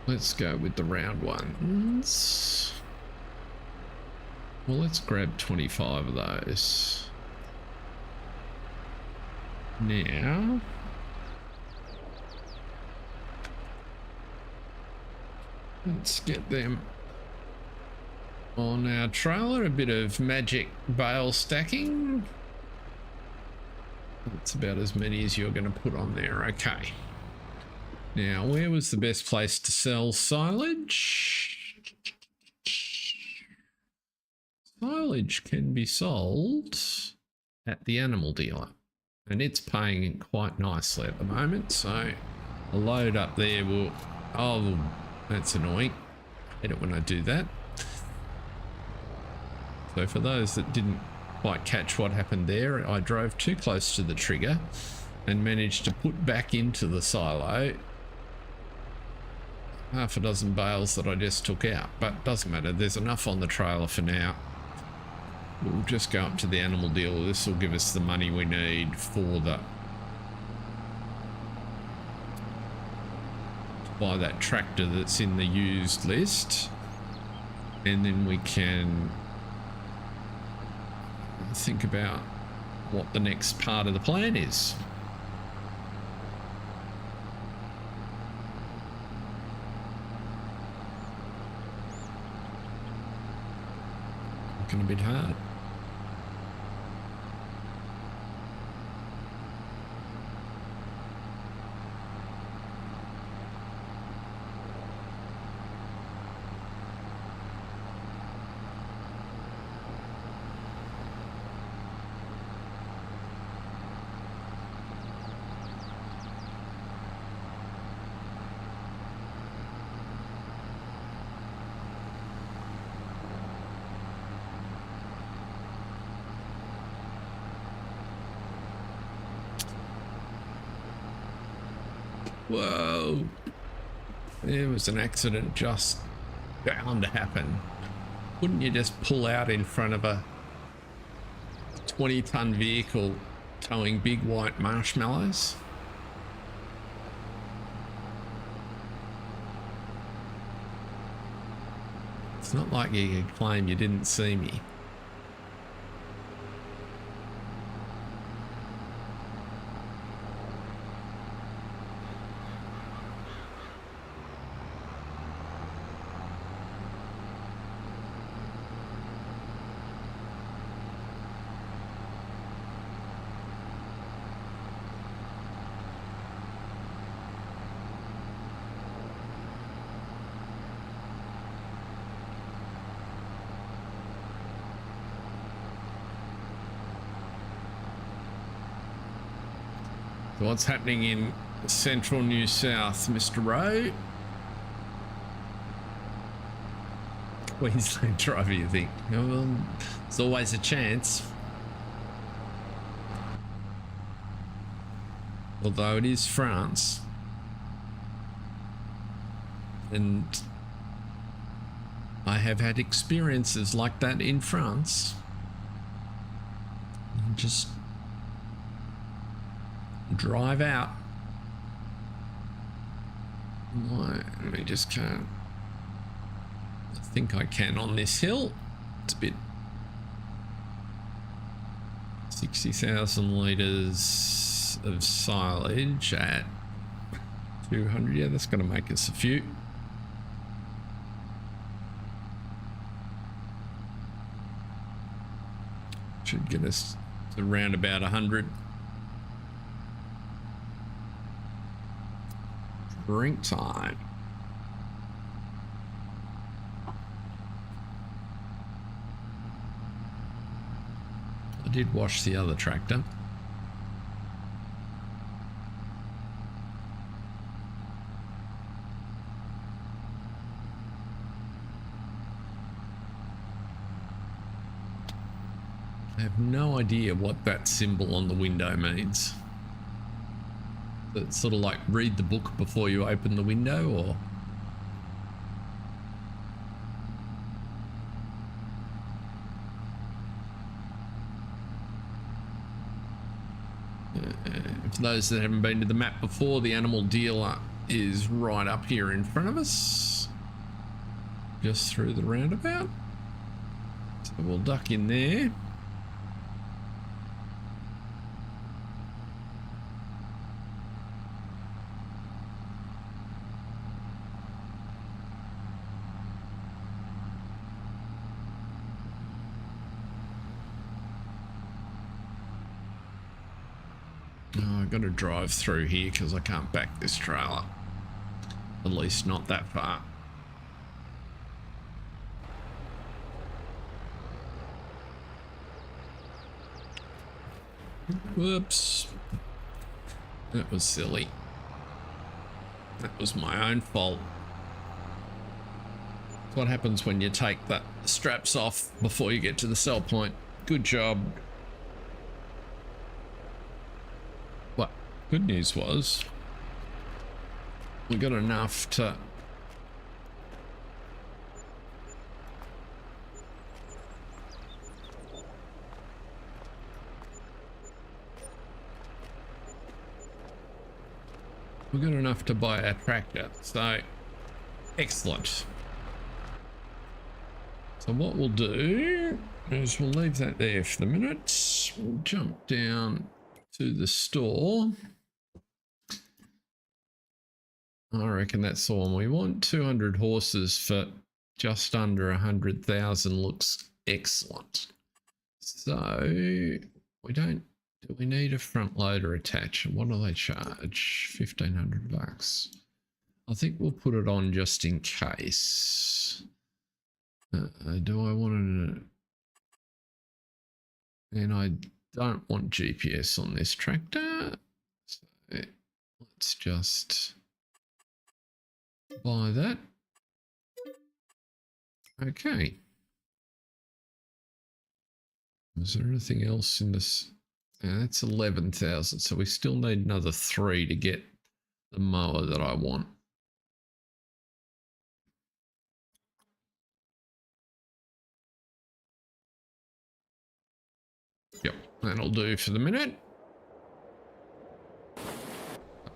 Let's go with the round ones. Well, let's grab 25 of those. Now, let's get them on our trailer. A bit of magic bale stacking. That's about as many as you're going to put on there. Okay. Now, where was the best place to sell silage? Silage can be sold at the animal dealer, and it's paying quite nicely at the moment, so a load up there will... Oh, that's annoying. I hate it when I do that. So for those that didn't quite catch what happened there, I drove too close to the trigger and managed to put back into the silo half a dozen bales that I just took out, but doesn't matter, there's enough on the trailer for now. We'll just go up to the animal dealer. This will give us the money we need for the... buy that tractor that's in the used list, and then we can think about what the next part of the plan is. Looking a bit hard. Whoa. There was an accident just bound to happen. Wouldn't you just pull out in front of a 20-ton vehicle towing big white marshmallows? It's not like you could claim you didn't see me. So what's happening in central New South, Mr. Rowe? Queensland driver, you think? Well, there's always a chance. Although it is France. And I have had experiences like that in France. Just drive out. Why? I just can't. I think I can on this hill. It's a bit. 60,000 litres of silage at 200. Yeah, that's going to make us a few. Should get us to around about 100. Drink time. I did wash the other tractor. I have no idea what that symbol on the window means. It's sort of like read the book before you open the window, or for those that haven't been to the map before, the animal dealer is right up here in front of us, just through the roundabout. So we'll duck in there. I've got to drive through here because I can't back this trailer. At least not that far. Whoops. That was silly. That was my own fault. That's what happens when you take the straps off before you get to the sell point. Good job. What? Good news was we got enough to buy a tractor, so excellent. So what we'll do is we'll leave that there for the minute. We'll jump down to the store. I reckon that's the one we want. 200 horses for just under 100,000 looks excellent. So we don't. Do we need a front loader attached? What do they charge? 1,500 bucks. I think we'll put it on just in case. Do I want to? And I don't want GPS on this tractor. So let's just buy that. Okay. Is there anything else in this? That's 11,000. So we still need another 3 to get the mower that I want. Yep, that'll do for the minute.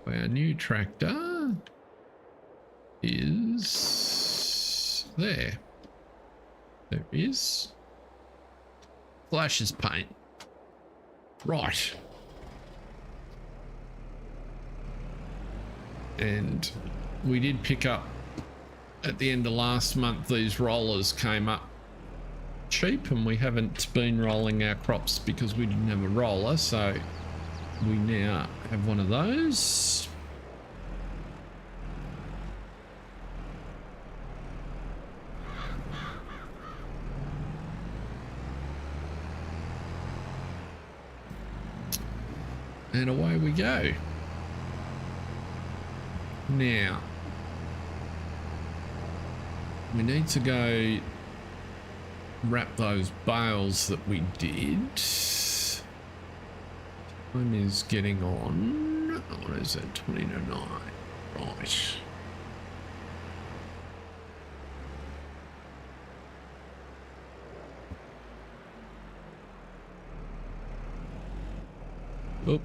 Our new tractor is there. There is. Flashes paint. Right. And we did pick up at the end of last month, these rollers came up cheap, and we haven't been rolling our crops because we didn't have a roller, so we now have one of those. And away we go. Now, we need to go wrap those bales that we did. Time is getting on. What is it? 20 to 9. Right. Oop.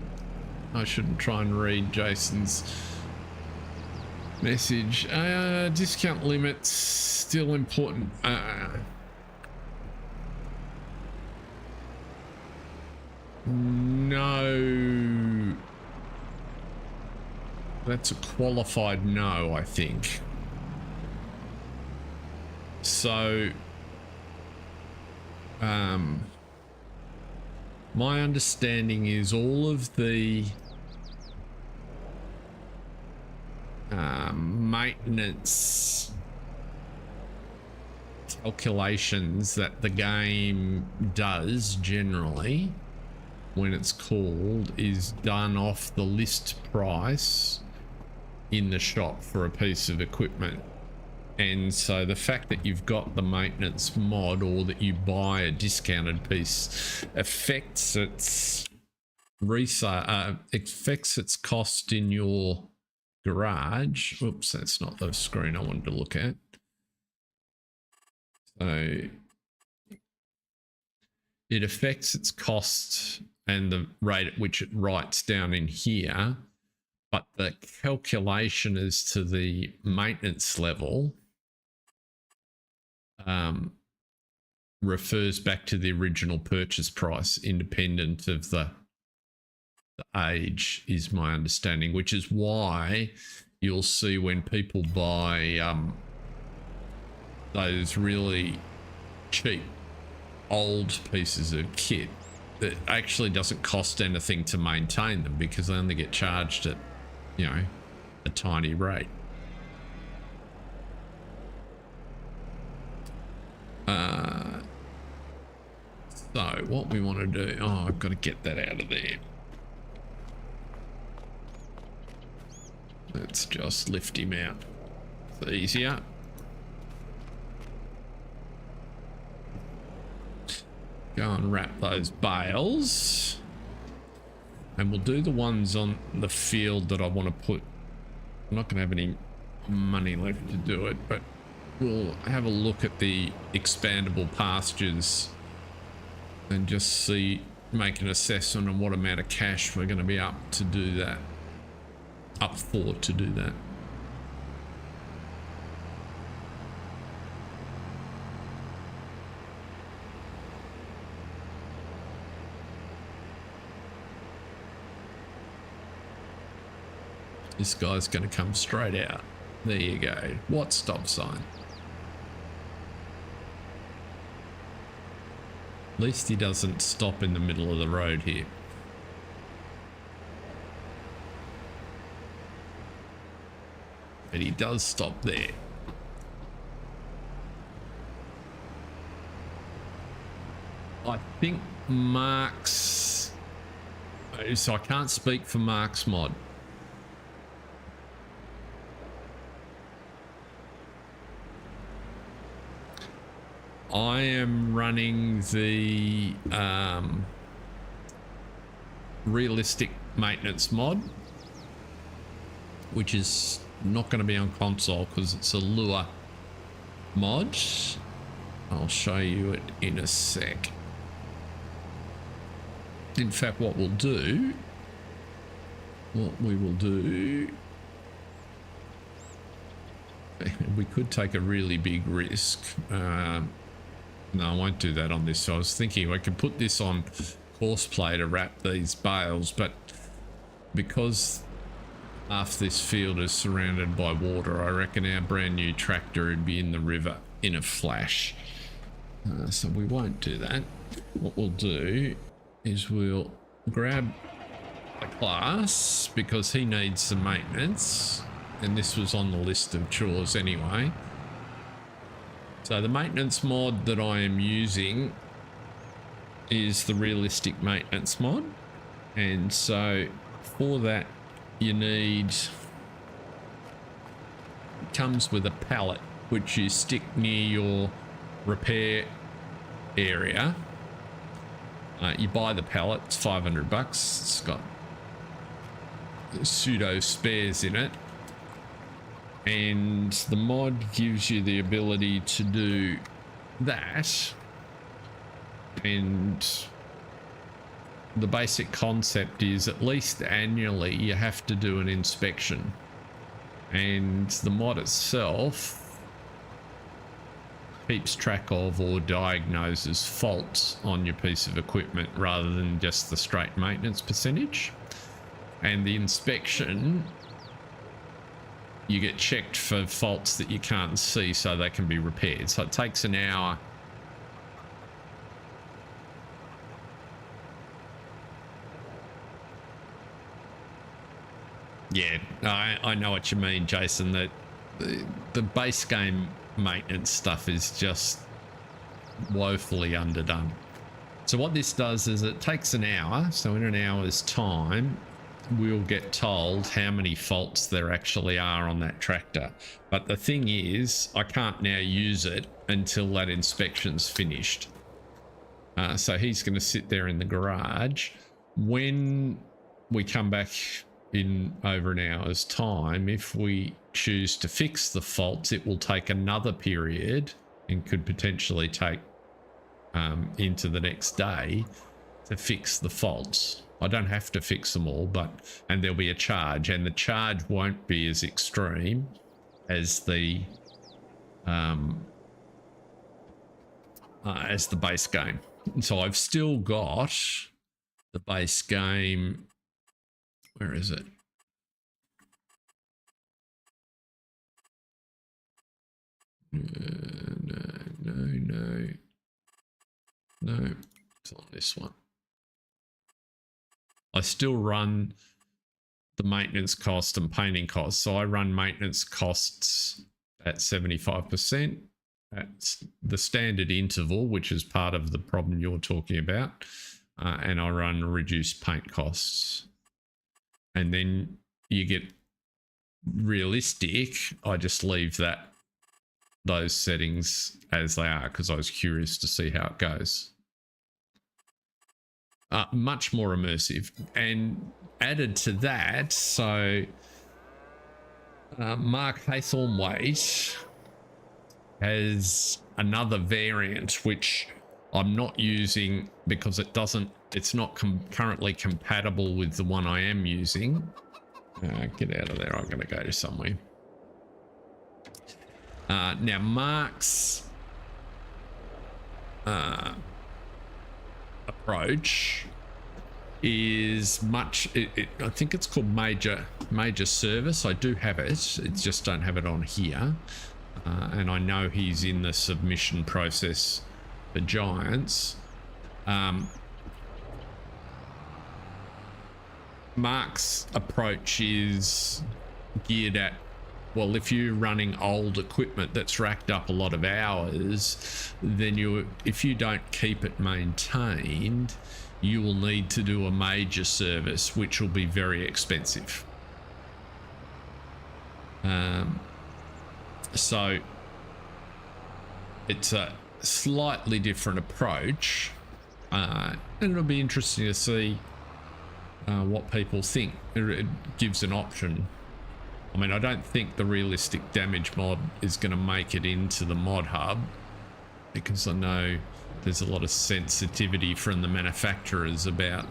I shouldn't try and read Jason's message. Discount limits still important. No. That's a qualified no, I think. So, my understanding is all of the maintenance calculations that the game does generally when it's called is done off the list price in the shop for a piece of equipment. And so the fact that you've got the maintenance mod or that you buy a discounted piece affects its resale, affects its cost in your garage. Oops, that's not the screen I wanted to look at. So it affects its cost and the rate at which it writes down in here, but the calculation as to the maintenance level refers back to the original purchase price, independent of the age, is my understanding, which is why you'll see when people buy those really cheap old pieces of kit that actually doesn't cost anything to maintain them, because they only get charged at, you know, a tiny rate. So what we want to do, oh, I've got to get that out of there. Let's just lift him out. It's easier. Go and wrap those bales. And we'll do the ones on the field that I want to put. I'm not going to have any money left to do it, but we'll have a look at the expandable pastures and just see, make an assessment on what amount of cash we're going to be up to do that. Up for to do that. This guy's going to come straight out. There you go. What stop sign? At least he doesn't stop in the middle of the road here. But he does stop there. I think Mark's... So I can't speak for Mark's mod. I am running the realistic maintenance mod, which is not going to be on console because it's a lure mod. I'll show you it in a sec. In fact, what we will do, we could take a really big risk. No, I won't do that on this. So I was thinking I could put this on Crossplay to wrap these bales, but because half this field is surrounded by water, I reckon our brand new tractor would be in the river in a flash. So we won't do that. What we'll do is we'll grab the class because he needs some maintenance, and this was on the list of chores anyway. So the maintenance mod that I am using is the realistic maintenance mod, and so for that you need, it comes with a pallet which you stick near your repair area. You buy the pallet, it's 500 bucks. It's got pseudo spares in it, and the mod gives you the ability to do that. And the basic concept is at least annually you have to do an inspection, and the mod itself keeps track of or diagnoses faults on your piece of equipment rather than just the straight maintenance percentage. And the inspection, you get checked for faults that you can't see so they can be repaired. So it takes an hour. Yeah, I know what you mean, Jason, that the base game maintenance stuff is just woefully underdone. So what this does is it takes an hour. So in an hour's time, we'll get told how many faults there actually are on that tractor. But the thing is, I can't now use it until that inspection's finished. So he's going to sit there in the garage. When we come back in over an hour's time, if we choose to fix the faults, it will take another period and could potentially take into the next day to fix the faults. I don't have to fix them all, and there'll be a charge, and the charge won't be as extreme as the base game. So I've still got the base game. Where is it? No, it's on this one. I still run the maintenance cost and painting costs. So I run maintenance costs at 75%. That's the standard interval, which is part of the problem you're talking about. And I run reduced paint costs. And then you get realistic. I just leave those settings as they are because I was curious to see how it goes. Much more immersive. And added to that, so Mark Haythornwaite has another variant which I'm not using because it's not currently compatible with the one I am using. Get out of there, I'm going to go somewhere. Now Mark's approach is much, I think it's called major service. I do have it, just don't have it on here. And I know he's in the submission process for Giants. Mark's approach is geared at, well, if you're running old equipment that's racked up a lot of hours, then if you don't keep it maintained, you will need to do a major service, which will be very expensive. So it's a slightly different approach, and it'll be interesting to see what people think. It gives an option I mean, I don't think the realistic damage mod is going to make it into the mod hub, because I know there's a lot of sensitivity from the manufacturers about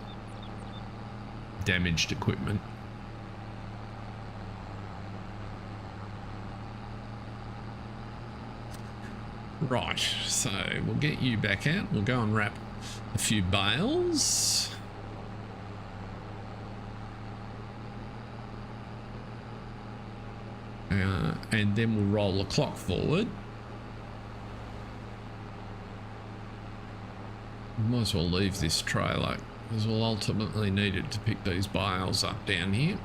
damaged equipment. Right, so we'll get you back out. We'll go and wrap a few bales. And then we'll roll the clock forward. Might as well leave this trailer, because we'll ultimately need it to pick these bales up down here.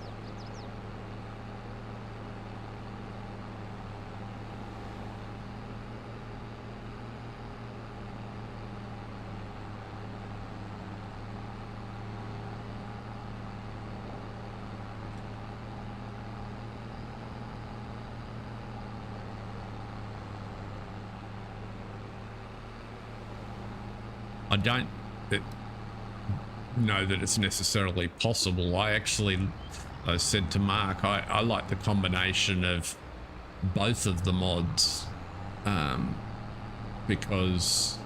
I don't know that it's necessarily possible. I said to Mark, I like the combination of both of the mods, because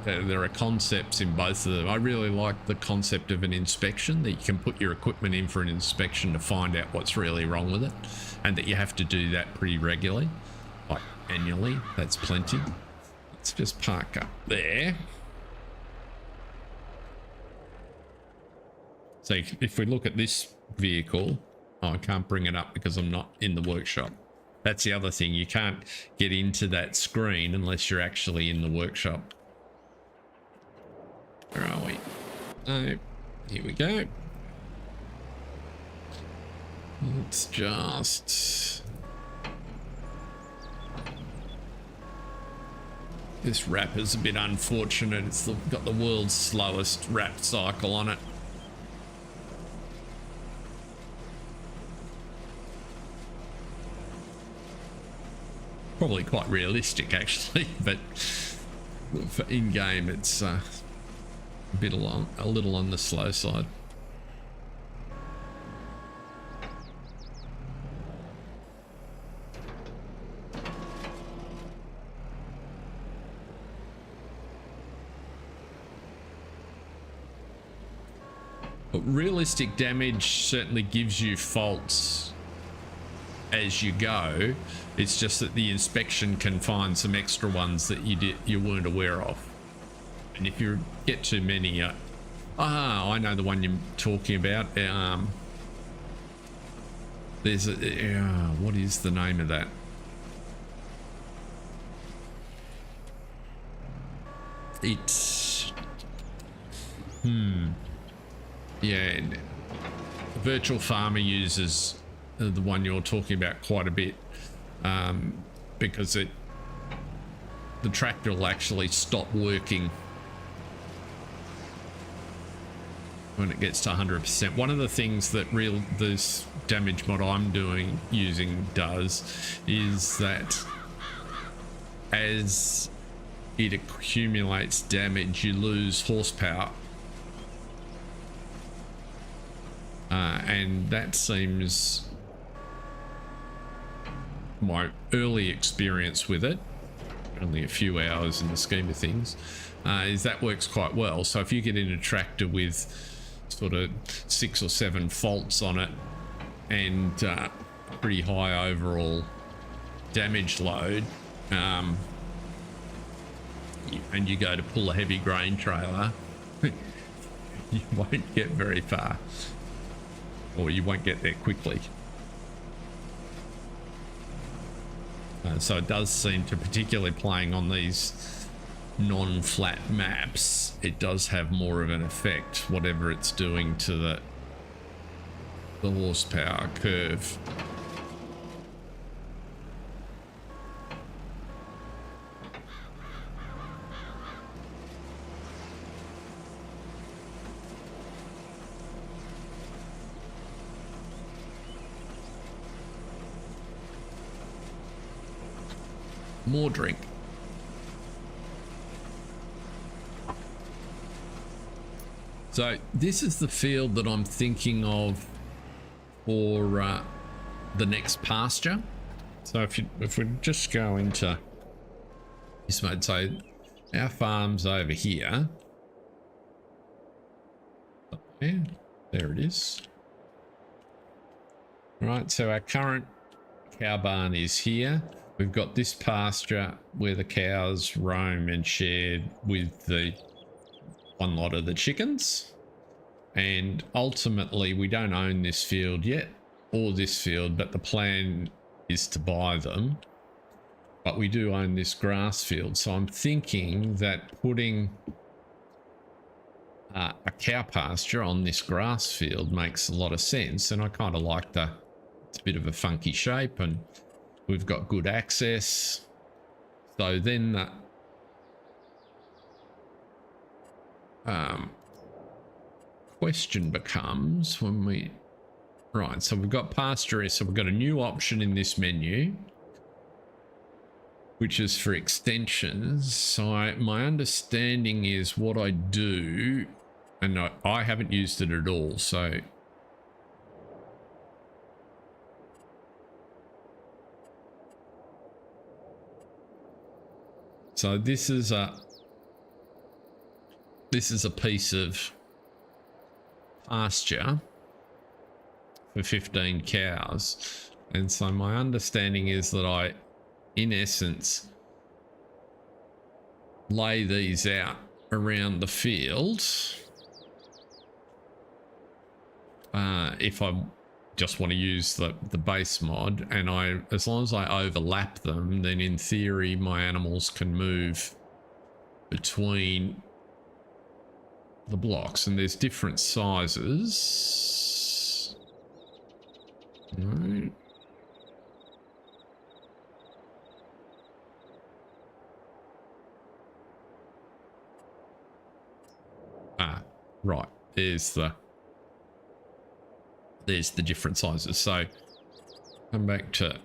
there are concepts in both of them. I really like the concept of an inspection, that you can put your equipment in for an inspection to find out what's really wrong with it, and that you have to do that pretty regularly, like annually. That's plenty. Let's just park up there. So if we look at this vehicle, I can't bring it up because I'm not in the workshop. That's the other thing. You can't get into that screen unless you're actually in the workshop. Where are we? Oh, here we go. Let's just... This wrapper's a bit unfortunate. It's got the world's slowest wrap cycle on it. Probably quite realistic, actually, but for in-game it's a little on the slow side. But realistic damage certainly gives you faults as you go. It's just that the inspection can find some extra ones that you weren't aware of, and if you get too many, I know the one you're talking about. There's a what is the name of that? It's yeah, Virtual Farmer uses the one you're talking about quite a bit, because the tractor will actually stop working when it gets to 100%. One of the things that this damage mod I'm using does is that as it accumulates damage, you lose horsepower, and that seems, my early experience with it, only a few hours in the scheme of things, is that works quite well. So if you get in a tractor with sort of 6 or 7 faults on it and pretty high overall damage load, and you go to pull a heavy grain trailer, you won't get very far, or you won't get there quickly. So it does seem to, particularly playing on these non-flat maps, it does have more of an effect, whatever it's doing to the horsepower curve. More drink. So this is the field that I'm thinking of for the next pasture. So if we just go into this mode, so our farm's over here. Yeah, there it is. Right, so our current cow barn is here. We've got this pasture where the cows roam and share with the one lot of the chickens. And ultimately, we don't own this field yet, or this field, but the plan is to buy them. But we do own this grass field, so I'm thinking that putting a cow pasture on this grass field makes a lot of sense. And I kind of like it's a bit of a funky shape, and we've got good access. So then the question becomes when we... Right, so we've got pasture, so we've got a new option in this menu, which is for extensions. So my understanding is what I do, and I haven't used it at all, so... So this is a piece of pasture for 15 cows, and so my understanding is that I, in essence, lay these out around the field. If I just want to use the base mod, and as long as I overlap them, then in theory my animals can move between the blocks, and there's different sizes. Right. Right, there's the different sizes. So come back to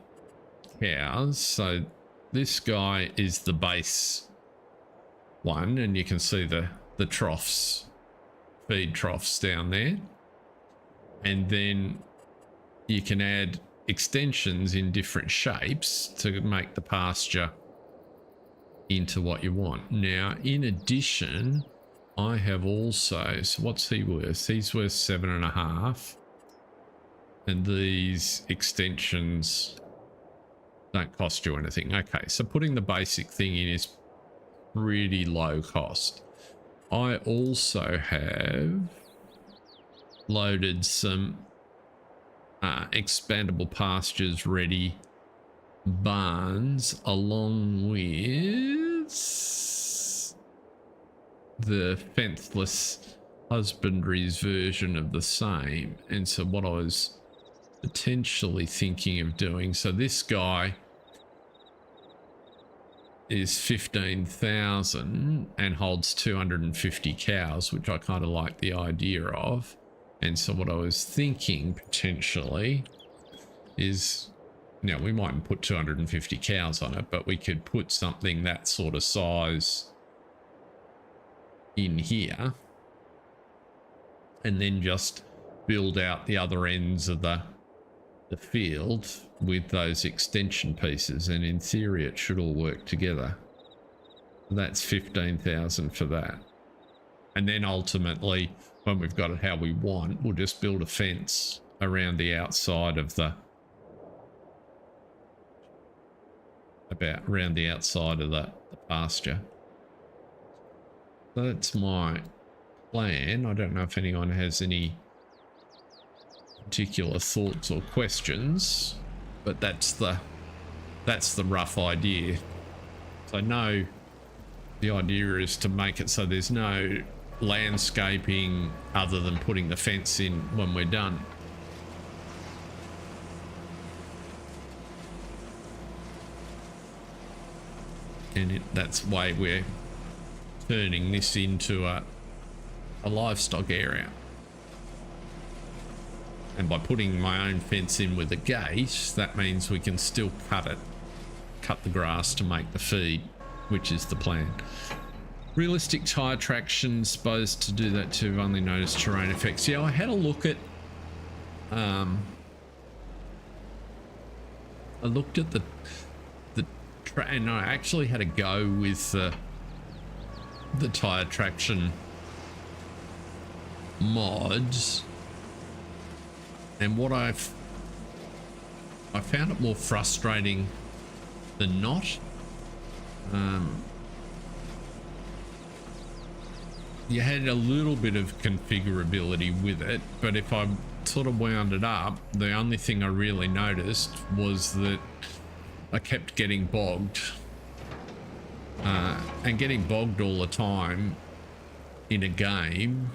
cows. So this guy is the base one, and you can see the troughs, feed troughs down there, and then you can add extensions in different shapes to make the pasture into what you want. Now, in addition, I have also, so what's he worth? He's worth 7.5. And these extensions don't cost you anything. Okay, so putting the basic thing in is pretty low cost. I also have loaded some expandable pastures ready barns along with the fenceless husbandry's version of the same. And so what I was potentially thinking of doing, so this guy is 15,000 and holds 250 cows, which I kind of like the idea of. And so what I was thinking potentially is, now we mightn't put 250 cows on it, but we could put something that sort of size in here, and then just build out the other ends of the field with those extension pieces, and in theory it should all work together. That's 15,000 for that. And then ultimately, when we've got it how we want, we'll just build a fence around the outside of the pasture. So that's my plan. I don't know if anyone has any particular thoughts or questions, but that's the rough idea. So no, the idea is to make it so there's no landscaping other than putting the fence in when we're done. And that's why we're turning this into a livestock area. And by putting my own fence in with a gate, that means we can still cut the grass to make the feed, which is the plan. Realistic tire traction, supposed to do that too. I've only noticed terrain effects. Yeah, I had a look at I looked at the and I actually had a go with the tire traction mods, and what I found it more frustrating than not. You had a little bit of configurability with it, but if I sort of wound it up, the only thing I really noticed was that I kept getting bogged, and getting bogged all the time in a game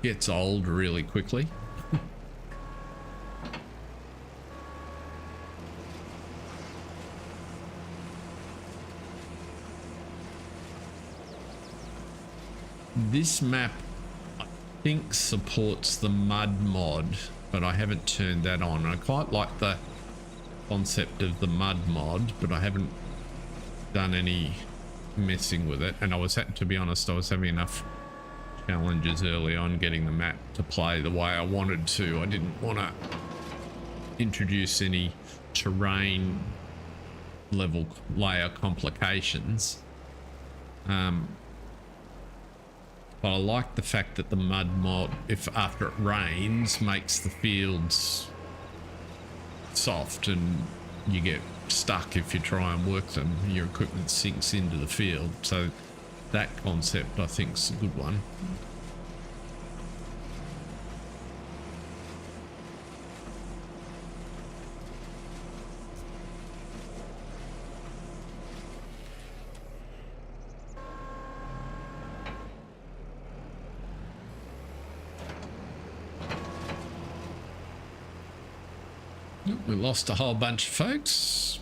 gets old really quickly. This map, I think, supports the mud mod, but I haven't turned that on. I quite like the concept of the mud mod, but I haven't done any messing with it. And to be honest, I was having enough challenges early on getting the map to play the way I wanted to. I didn't want to introduce any terrain level layer complications. But I like the fact that the mud mod, if after it rains, makes the fields soft and you get stuck if you try and work them. Your equipment sinks into the field. So that concept, I think, is a good one. We lost a whole bunch of folks.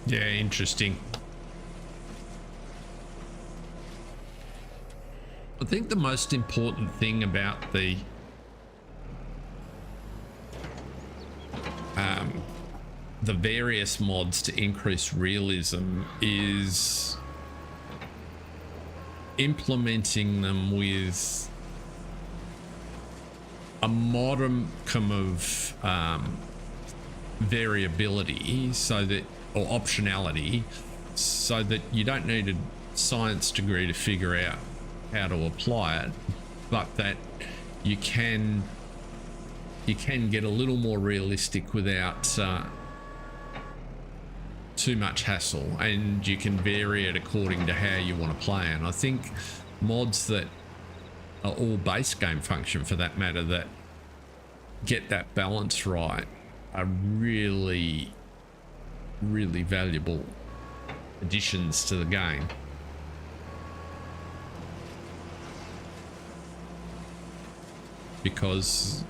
Yeah, interesting. I think the most important thing about the various mods to increase realism is implementing them with a modicum of variability, so that, or optionality, so that you don't need a science degree to figure out how to apply it, but that you can get a little more realistic without too much hassle, and you can vary it according to how you want to play. And I think mods that are all base game function, for that matter, that get that balance right, are really, really valuable additions to the game. Because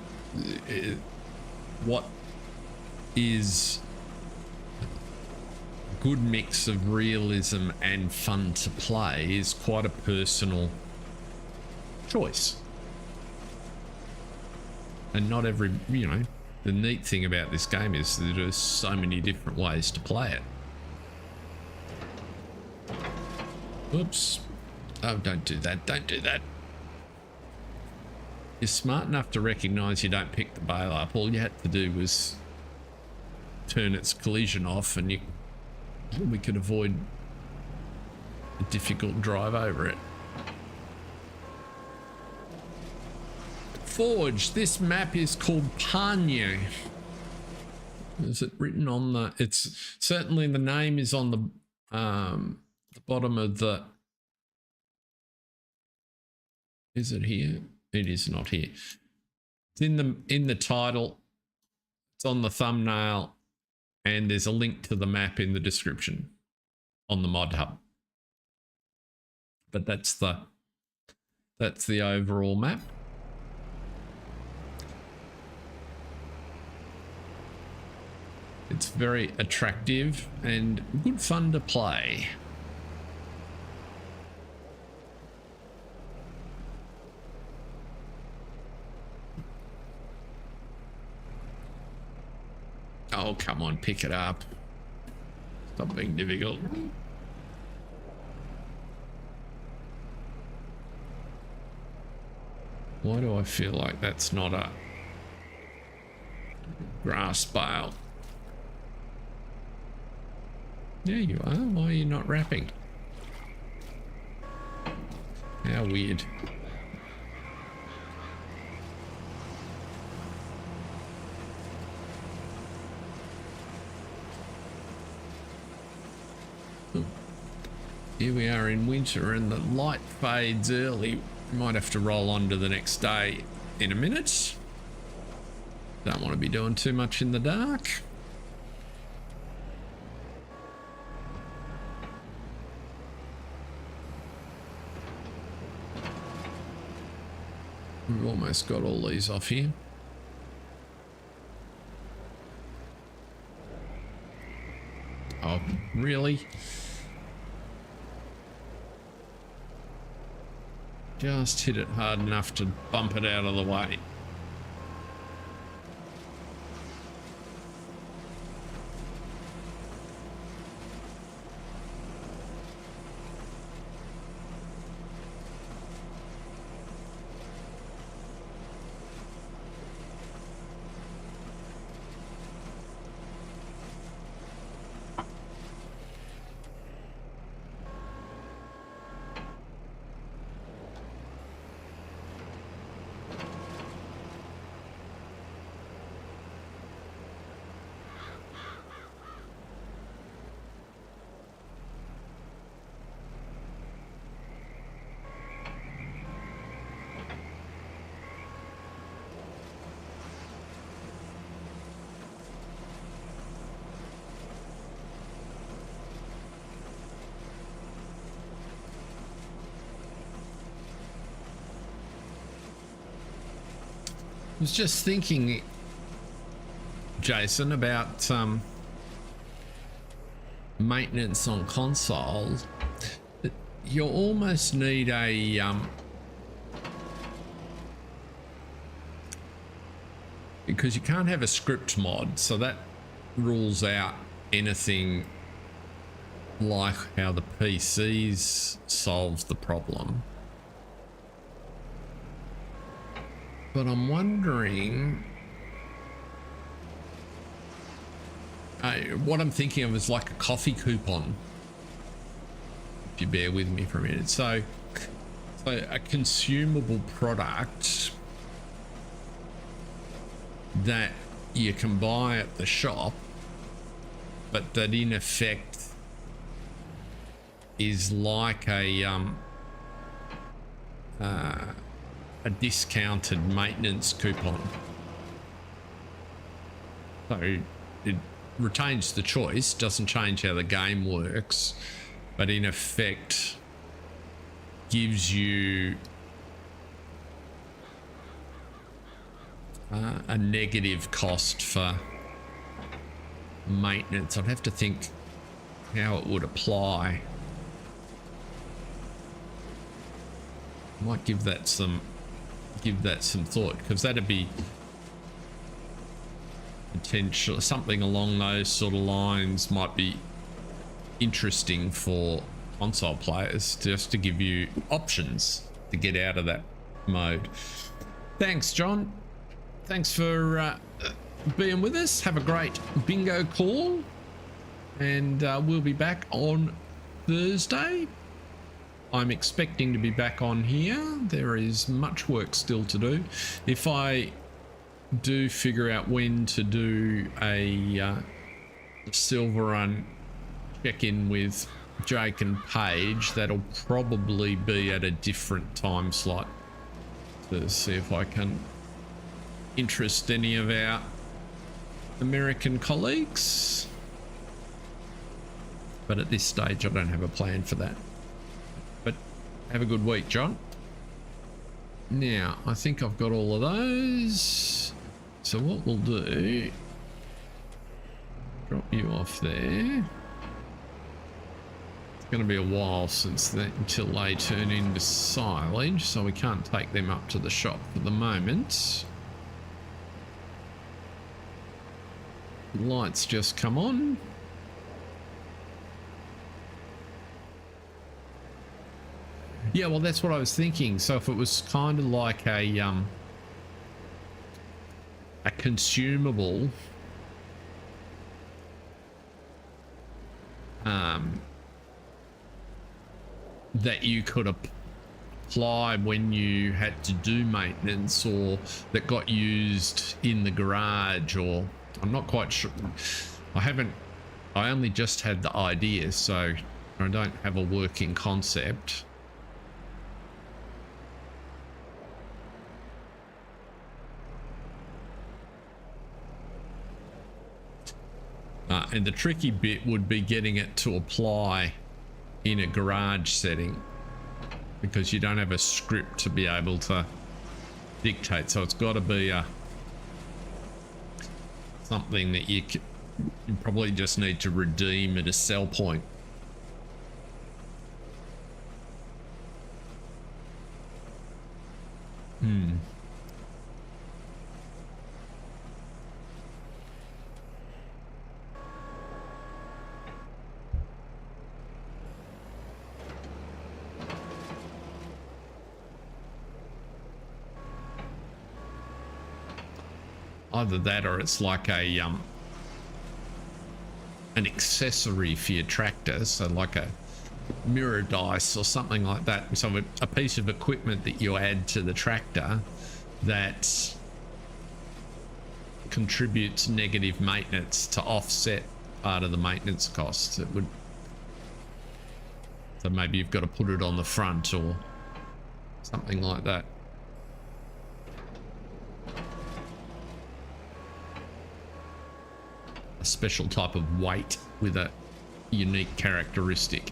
what is a good mix of realism and fun to play is quite a personal choice. And not every, you know, the neat thing about this game is that there's so many different ways to play it. Oops. Oh, don't do that. Don't do that. You're smart enough to recognize you don't pick the bale up. All you had to do was turn its collision off, and we could avoid a difficult drive over it. Forge, this map is called Pallegney. Is it written on the, it's certainly, the name is on the bottom of the, is it here? It is not here. It's in the title. It's on the thumbnail, and there's a link to the map in the description on the mod hub. But that's the overall map. It's very attractive and good fun to play. Oh, come on, pick it up. Stop being difficult. Why do I feel like that's not a grass bale? There you are. Why are you not wrapping? How weird. Here we are in winter and the light fades early. We might have to roll on to the next day in a minute. Don't want to be doing too much in the dark. We've almost got all these off here. Oh, really? Just hit it hard enough to bump it out of the way. I was just thinking, Jason, about maintenance on console. You almost need a because you can't have a script mod, so that rules out anything like how the PCs solves the problem. But I'm wondering, what I'm thinking of is like a coffee coupon, if you bear with me for a minute. So a consumable product that you can buy at the shop, but that in effect is like a discounted maintenance coupon. So it retains the choice, doesn't change how the game works, but in effect gives you a negative cost for maintenance. I'd have to think how it would apply. Might give that some thought, because that'd be potential something along those sort of lines. Might be interesting for console players, just to give you options to get out of that mode. Thanks, John. Thanks for being with us. Have a great bingo call, and we'll be back on Thursday. I'm expecting to be back on here. There is much work still to do. If I do figure out when to do a silver run check-in with Jake and Paige, that'll probably be at a different time slot, to see if I can interest any of our American colleagues. But at this stage, I don't have a plan for that. Have a good week, John. Now, I think I've got all of those. So what we'll do, drop you off there. It's going to be a while until they turn into silage, so we can't take them up to the shop for the moment. Lights just come on. Yeah, well, that's what I was thinking. So if it was kind of like a consumable, that you could apply when you had to do maintenance, or that got used in the garage, or I'm not quite sure. I only just had the idea, so I don't have a working concept. And the tricky bit would be getting it to apply in a garage setting, because you don't have a script to be able to dictate. So it's got to be something that you probably just need to redeem at a sell point. Either that, or it's like a an accessory for your tractor, so like a mirror dice or something like that. So a piece of equipment that you add to the tractor that contributes negative maintenance to offset part of the maintenance costs. It would, so maybe you've got to put it on the front or something like that. A special type of weight with a unique characteristic.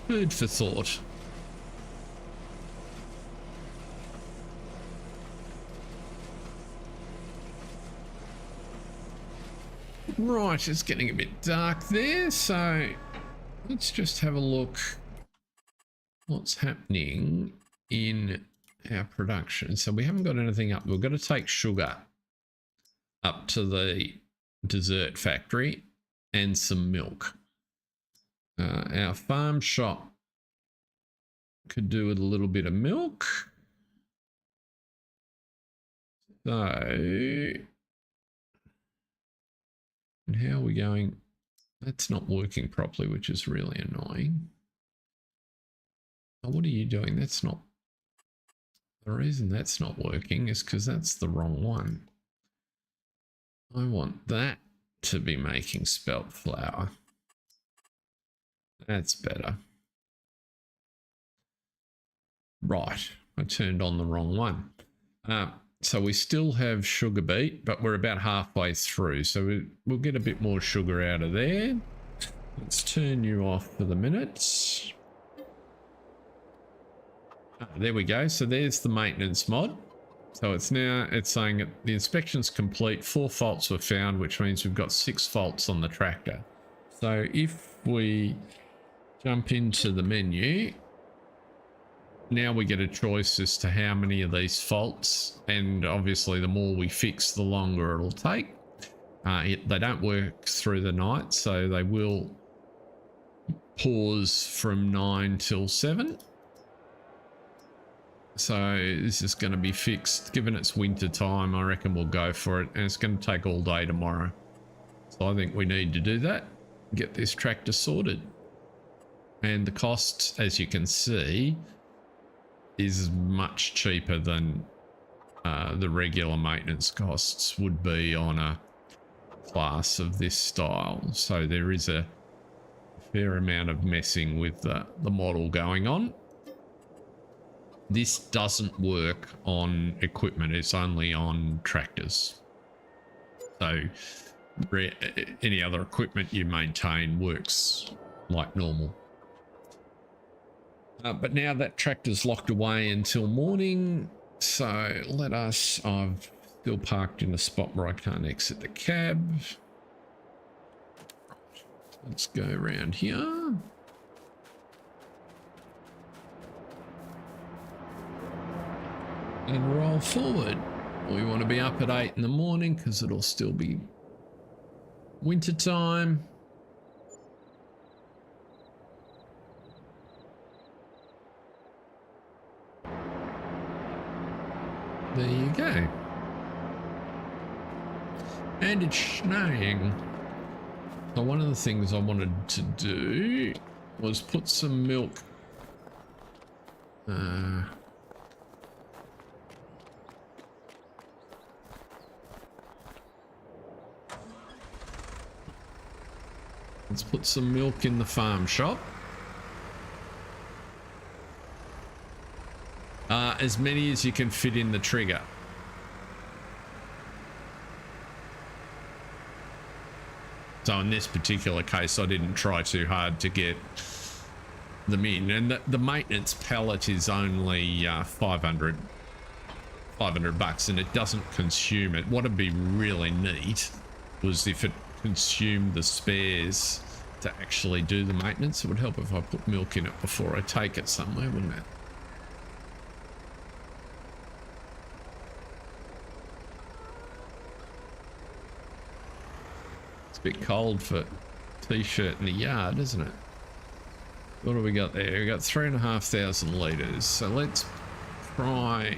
Food for thought. Right, it's getting a bit dark there, so let's just have a look what's happening in our production. So we haven't got anything up. We've got to take sugar up to the dessert factory and some milk. Our farm shop could do with a little bit of milk. So, and how are we going? That's not working properly, which is really annoying. Oh, what are you doing? That's not, the reason that's not working is because that's the wrong one. I want that to be making spelt flour. That's better. Right, I turned on the wrong one. So we still have sugar beet, but we're about halfway through. So we'll get a bit more sugar out of there. Let's turn you off for the minute. There we go. So there's the maintenance mod. So it's saying the inspection's complete. 4 faults were found, which means we've got 6 faults on the tractor. So if we jump into the menu, now we get a choice as to how many of these faults, and obviously the more we fix, the longer it'll take. They don't work through the night, so they will pause from 9 till 7. So this is going to be fixed. Given it's winter time, I reckon we'll go for it, and it's going to take all day tomorrow. So I think we need to do that, get this tractor sorted. And the cost, as you can see, is much cheaper than the regular maintenance costs would be on a class of this style. So there is a fair amount of messing with the model going on. This doesn't work on equipment, it's only on tractors. So any other equipment you maintain works like normal. But now that tractor's locked away until morning, so I've still parked in a spot where I can't exit the cab. Let's go around here. and roll forward. We want to be up at 8 in the morning because it'll still be winter time. There you go. And it's snowing. So one of the things I wanted to do was put some milk. Let's put some milk in the farm shop. As many as you can fit in the trigger. So in this particular case, I didn't try too hard to get them in. And the maintenance pallet is only 500 bucks, and it doesn't consume it. What would be really neat was if it consumed the spares to actually do the maintenance. It would help if I put milk in it before I take it somewhere, wouldn't it? Bit cold for t-shirt in the yard, isn't it? What do we got there? We got 3,500 litres. So let's try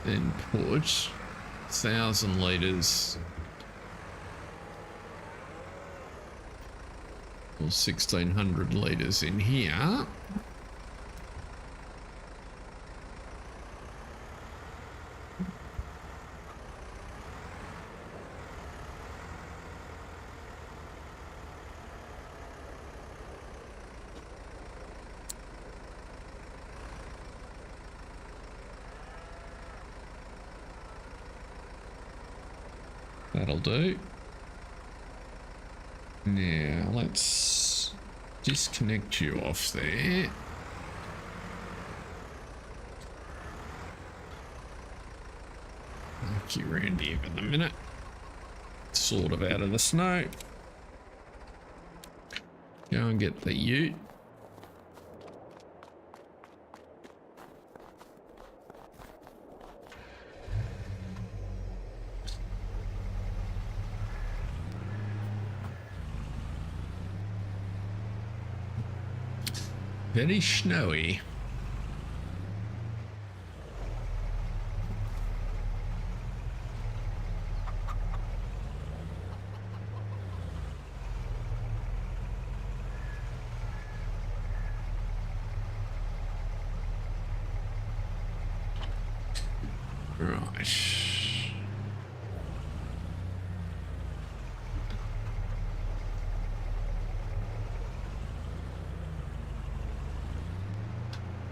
and put 1,000 litres or 1,600 litres in here. That'll do. Now let's disconnect you off there. Knock you around here in a minute. Sort of out of the snow. Go and get the ute. Very snowy. Right.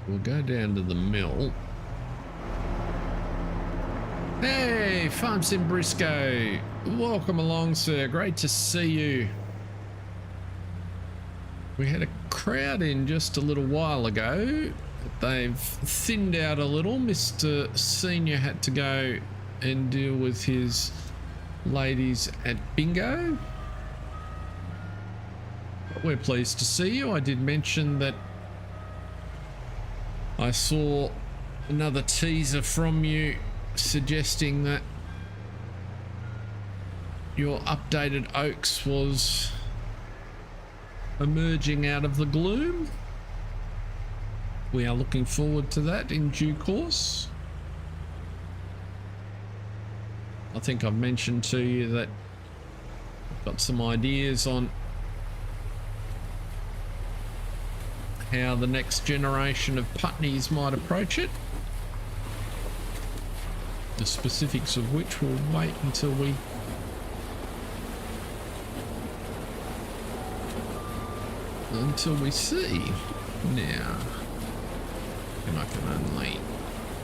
We'll go down to the mill. Hey, Farms in Briscoe. Welcome along, sir. Great to see you. We had a crowd in just a little while ago. They've thinned out a little. Mr. Senior had to go and deal with his ladies at bingo. But we're pleased to see you. I did mention that I saw another teaser from you suggesting that your updated Oaks was emerging out of the gloom. We are looking forward to that in due course. I think I've mentioned to you that I've got some ideas on how the next generation of Putneys might approach it. The specifics of which we'll wait until we see. Now, and I can only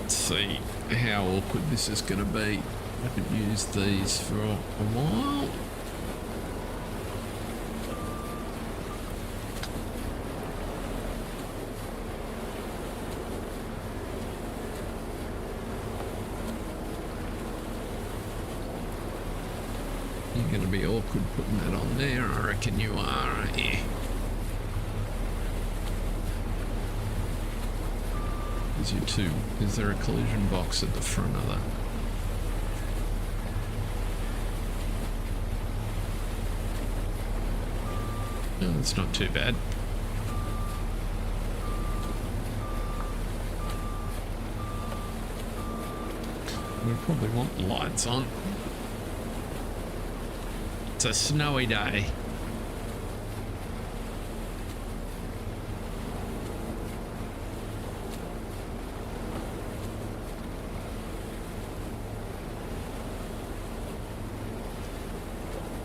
see how awkward this is going to be. I haven't used these for a while. You're going to be awkward putting that on there, I reckon you are, aren't you? Is you too? Is there a collision box at the front of that? No, it's not too bad. We probably want the lights on. It's a snowy day.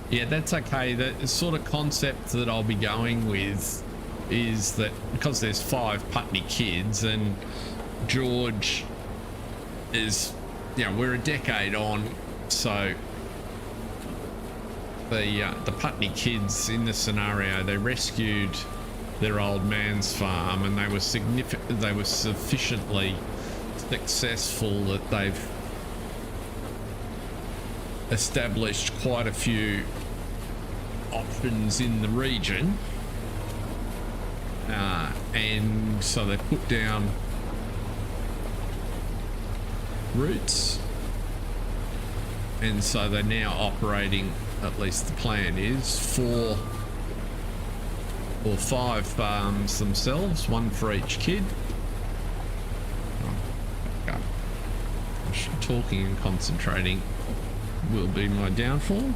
Yeah, that's okay. The sort of concept that I'll be going with is that because there's 5 Putney kids and George is, you know, we're a decade on, so the Putney kids in the scenario, they rescued their old man's farm and they were sufficiently successful that they've established quite a few options in the region, and so they put down roots, and so they're now operating, at least the plan is, 4 or 5 farms themselves, 1 for each kid. Talking and concentrating will be my downfall.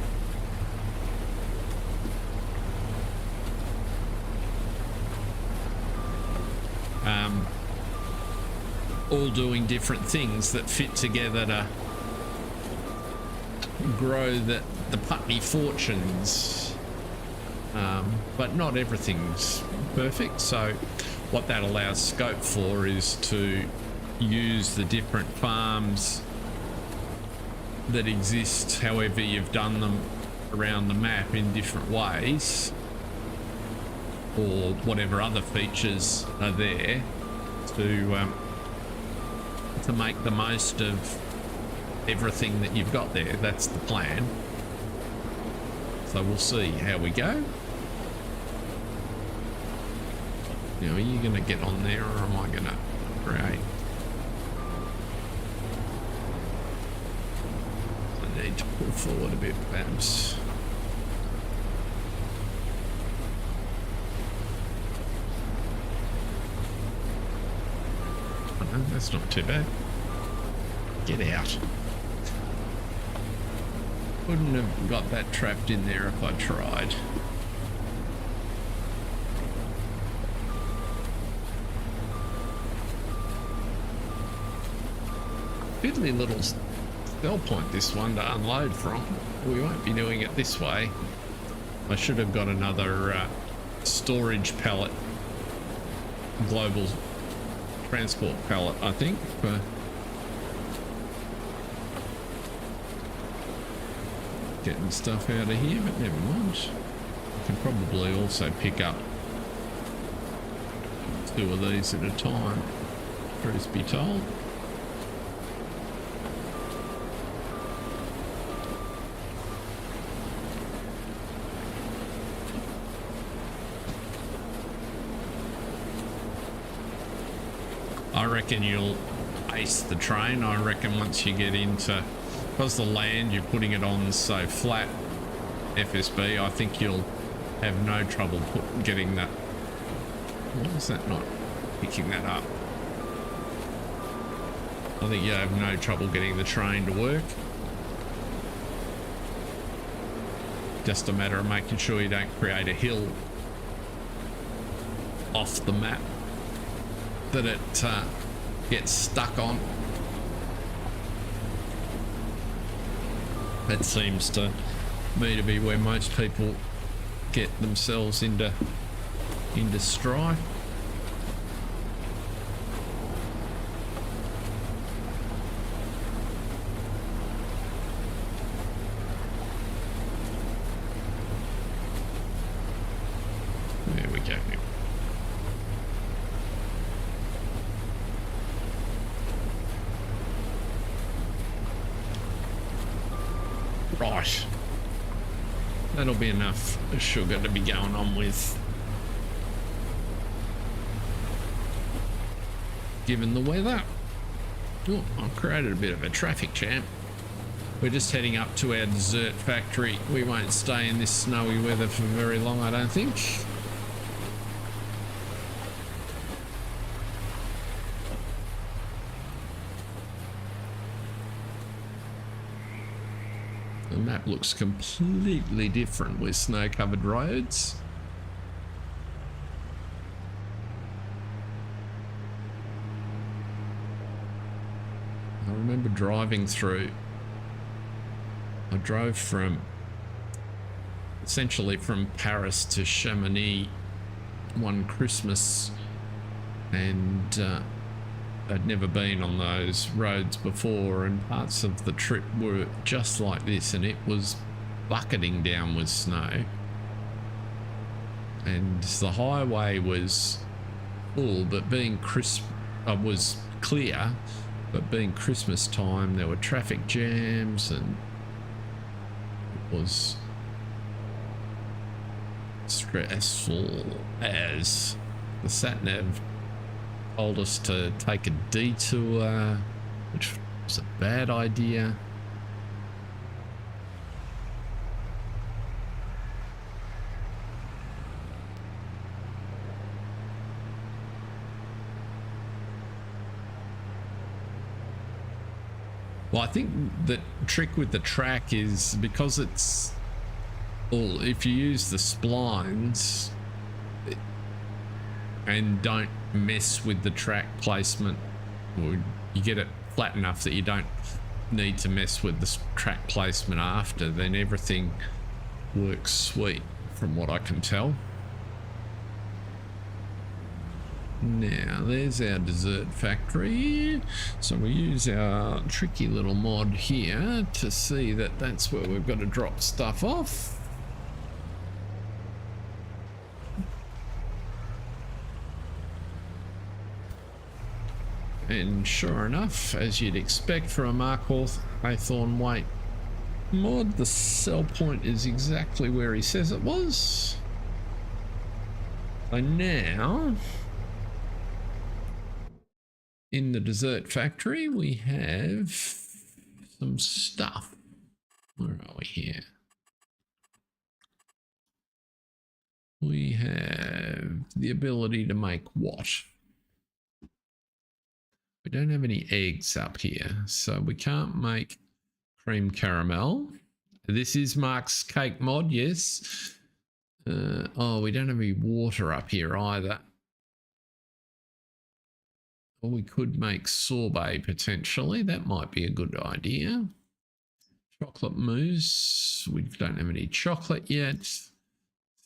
All doing different things that fit together to grow the Putney fortunes, but not everything's perfect, so what that allows scope for is to use the different farms that exist, however you've done them around the map, in different ways, or whatever other features are there to make the most of everything that you've got there. That's the plan. So we'll see how we go. You know, are you going to get on there, or am I going to create? I need to pull forward a bit, perhaps. Oh, no, that's not too bad. Get out. Wouldn't have got that trapped in there if I tried. Fiddly little sell point, this one, to unload from. We won't be doing it this way. I should have got another storage pallet, global transport pallet, I think, for getting stuff out of here, but never mind. I can probably also pick up 2 of these at a time, truth be told. I reckon you'll ace the train. I reckon once you get into, because the land you're putting it on is so flat, FSB, I think you'll have no trouble getting that. Why is that not picking that up? I think you'll have no trouble getting the train to work. Just a matter of making sure you don't create a hill off the map that it gets stuck on. That seems to me to be where most people get themselves into strife. There we go. Right, that'll be enough sugar to be going on with. given the weather. Oh, I've created a bit of a traffic jam. We're just heading up to our dessert factory. We won't stay in this snowy weather for very long, I don't think. The map looks completely different with snow-covered roads. I remember driving through. I drove essentially from Paris to Chamonix one Christmas, and I'd never been on those roads before, and parts of the trip were just like this, and it was bucketing down with snow, and the highway was full, but being was clear, but being Christmas time there were traffic jams, and it was stressful as the sat-nav told us to take a detour, which was a bad idea. Well, I think the trick with the track is because it's all, if you use the splines and don't mess with the track placement, or you get it flat enough that you don't need to mess with the track placement after, then everything works sweet from what I can tell. Now there's our dessert factory, so we use our tricky little mod here to see that that's where we've got to drop stuff off. And sure enough, as you'd expect for a Markworth Haythorn weight mod, the sell point is exactly where he says it was. So now, in the dessert factory, we have some stuff. Where are we here? We have the ability to make what? We don't have any eggs up here, so we can't make cream caramel. This is Mark's cake mod, yes. Oh, we don't have any water up here either. Or we could make sorbet potentially. That might be a good idea. Chocolate mousse. We don't have any chocolate yet, so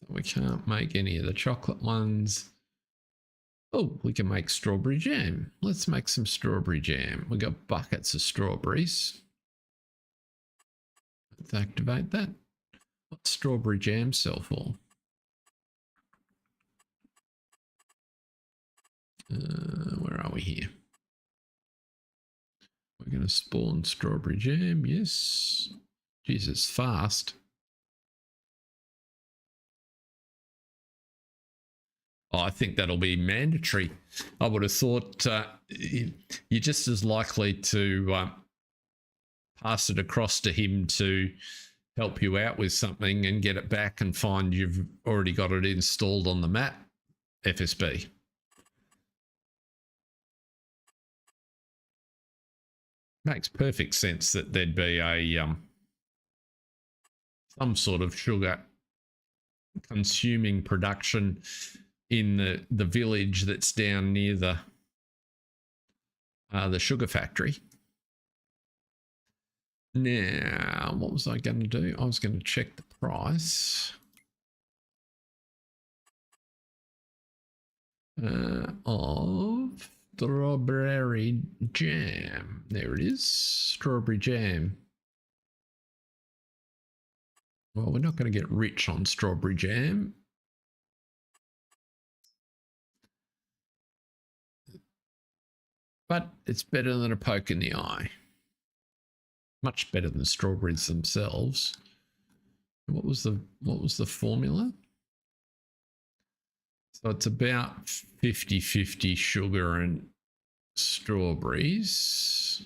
we can't make any of the chocolate ones. Oh, we can make strawberry jam. Let's make some strawberry jam. We got buckets of strawberries. Let's activate that. What's strawberry jam sell for? Where are we here? We're going to spawn strawberry jam. Yes. Jesus, fast. Oh, I think that'll be mandatory. I would have thought you're just as likely to pass it across to him to help you out with something and get it back and find you've already got it installed on the map, FSB. Makes perfect sense that there'd be a some sort of sugar consuming production in the village that's down near the sugar factory. Now, what was I going to do? I was going to check the price of strawberry jam. There it is, strawberry jam. Well, we're not going to get rich on strawberry jam. But it's better than a poke in the eye. Much better than strawberries themselves. What was the formula? So it's about 50-50 sugar and strawberries,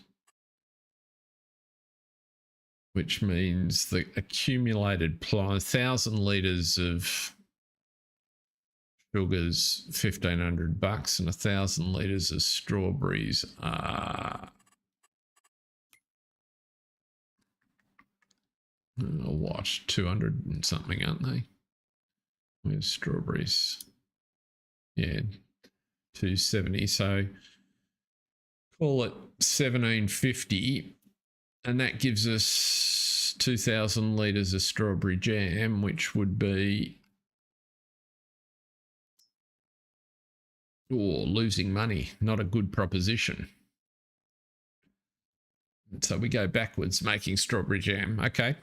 which means the accumulated 1,000 litres of sugar's $1,500 and 1,000 litres of strawberries are what, 200 and something, aren't they? Where's strawberries? Yeah, 270. So call it 1,750, and that gives us 2,000 litres of strawberry jam, which would be losing money. Not a good proposition. So we go backwards making strawberry jam. Okay.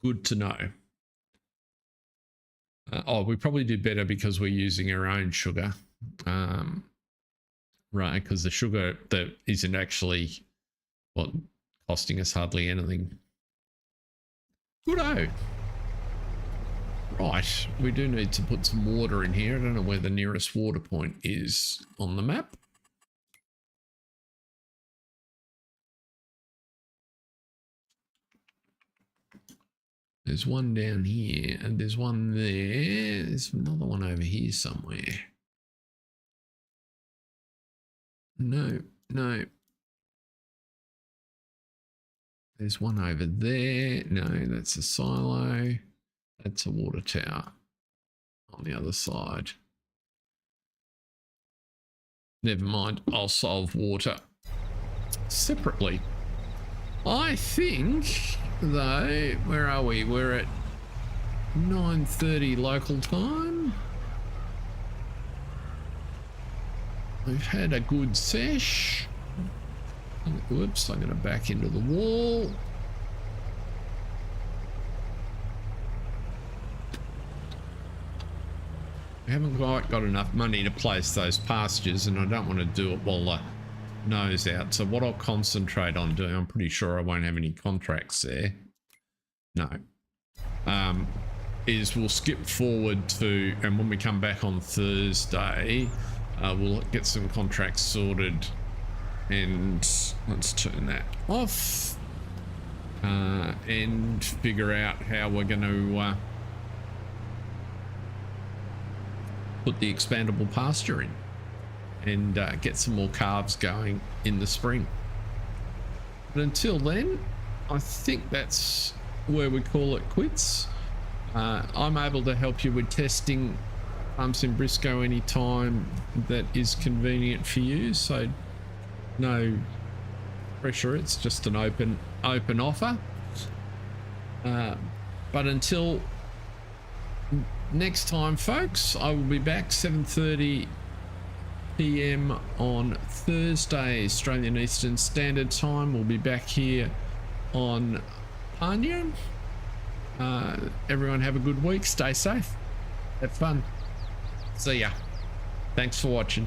Good to know. We probably do better because we're using our own sugar. Right, because the sugar that isn't actually costing us hardly anything. Good-o. Right, we do need to put some water in here. I don't know where the nearest water point is on the map. There's one down here and there's one there. There's another one over here somewhere. No. There's one over there. No, that's a silo. That's a water tower on the other side. Never mind, I'll solve water separately. I think, though, where are we? We're at 9:30 local time. We've had a good sesh. Whoops, I'm going to back into the wall. We haven't quite got enough money to place those pastures, and I don't want to do it while the nose out. So what I'll concentrate on doing, I'm pretty sure I won't have any contracts there. No. Is we'll skip forward to, and when we come back on Thursday, we'll get some contracts sorted, and let's turn that off and figure out how we're going to put the expandable pasture in and get some more calves going in the spring. But until then, I think that's where we call it quits. I'm able to help you with testing pumps in Briscoe anytime that is convenient for you, so no pressure. It's just an open offer. But until next time, folks, I will be back 7:30 p.m. on Thursday, Australian Eastern Standard Time. We'll be back here on Pallegney. Everyone have a good week. Stay safe. Have fun. See ya. Thanks for watching.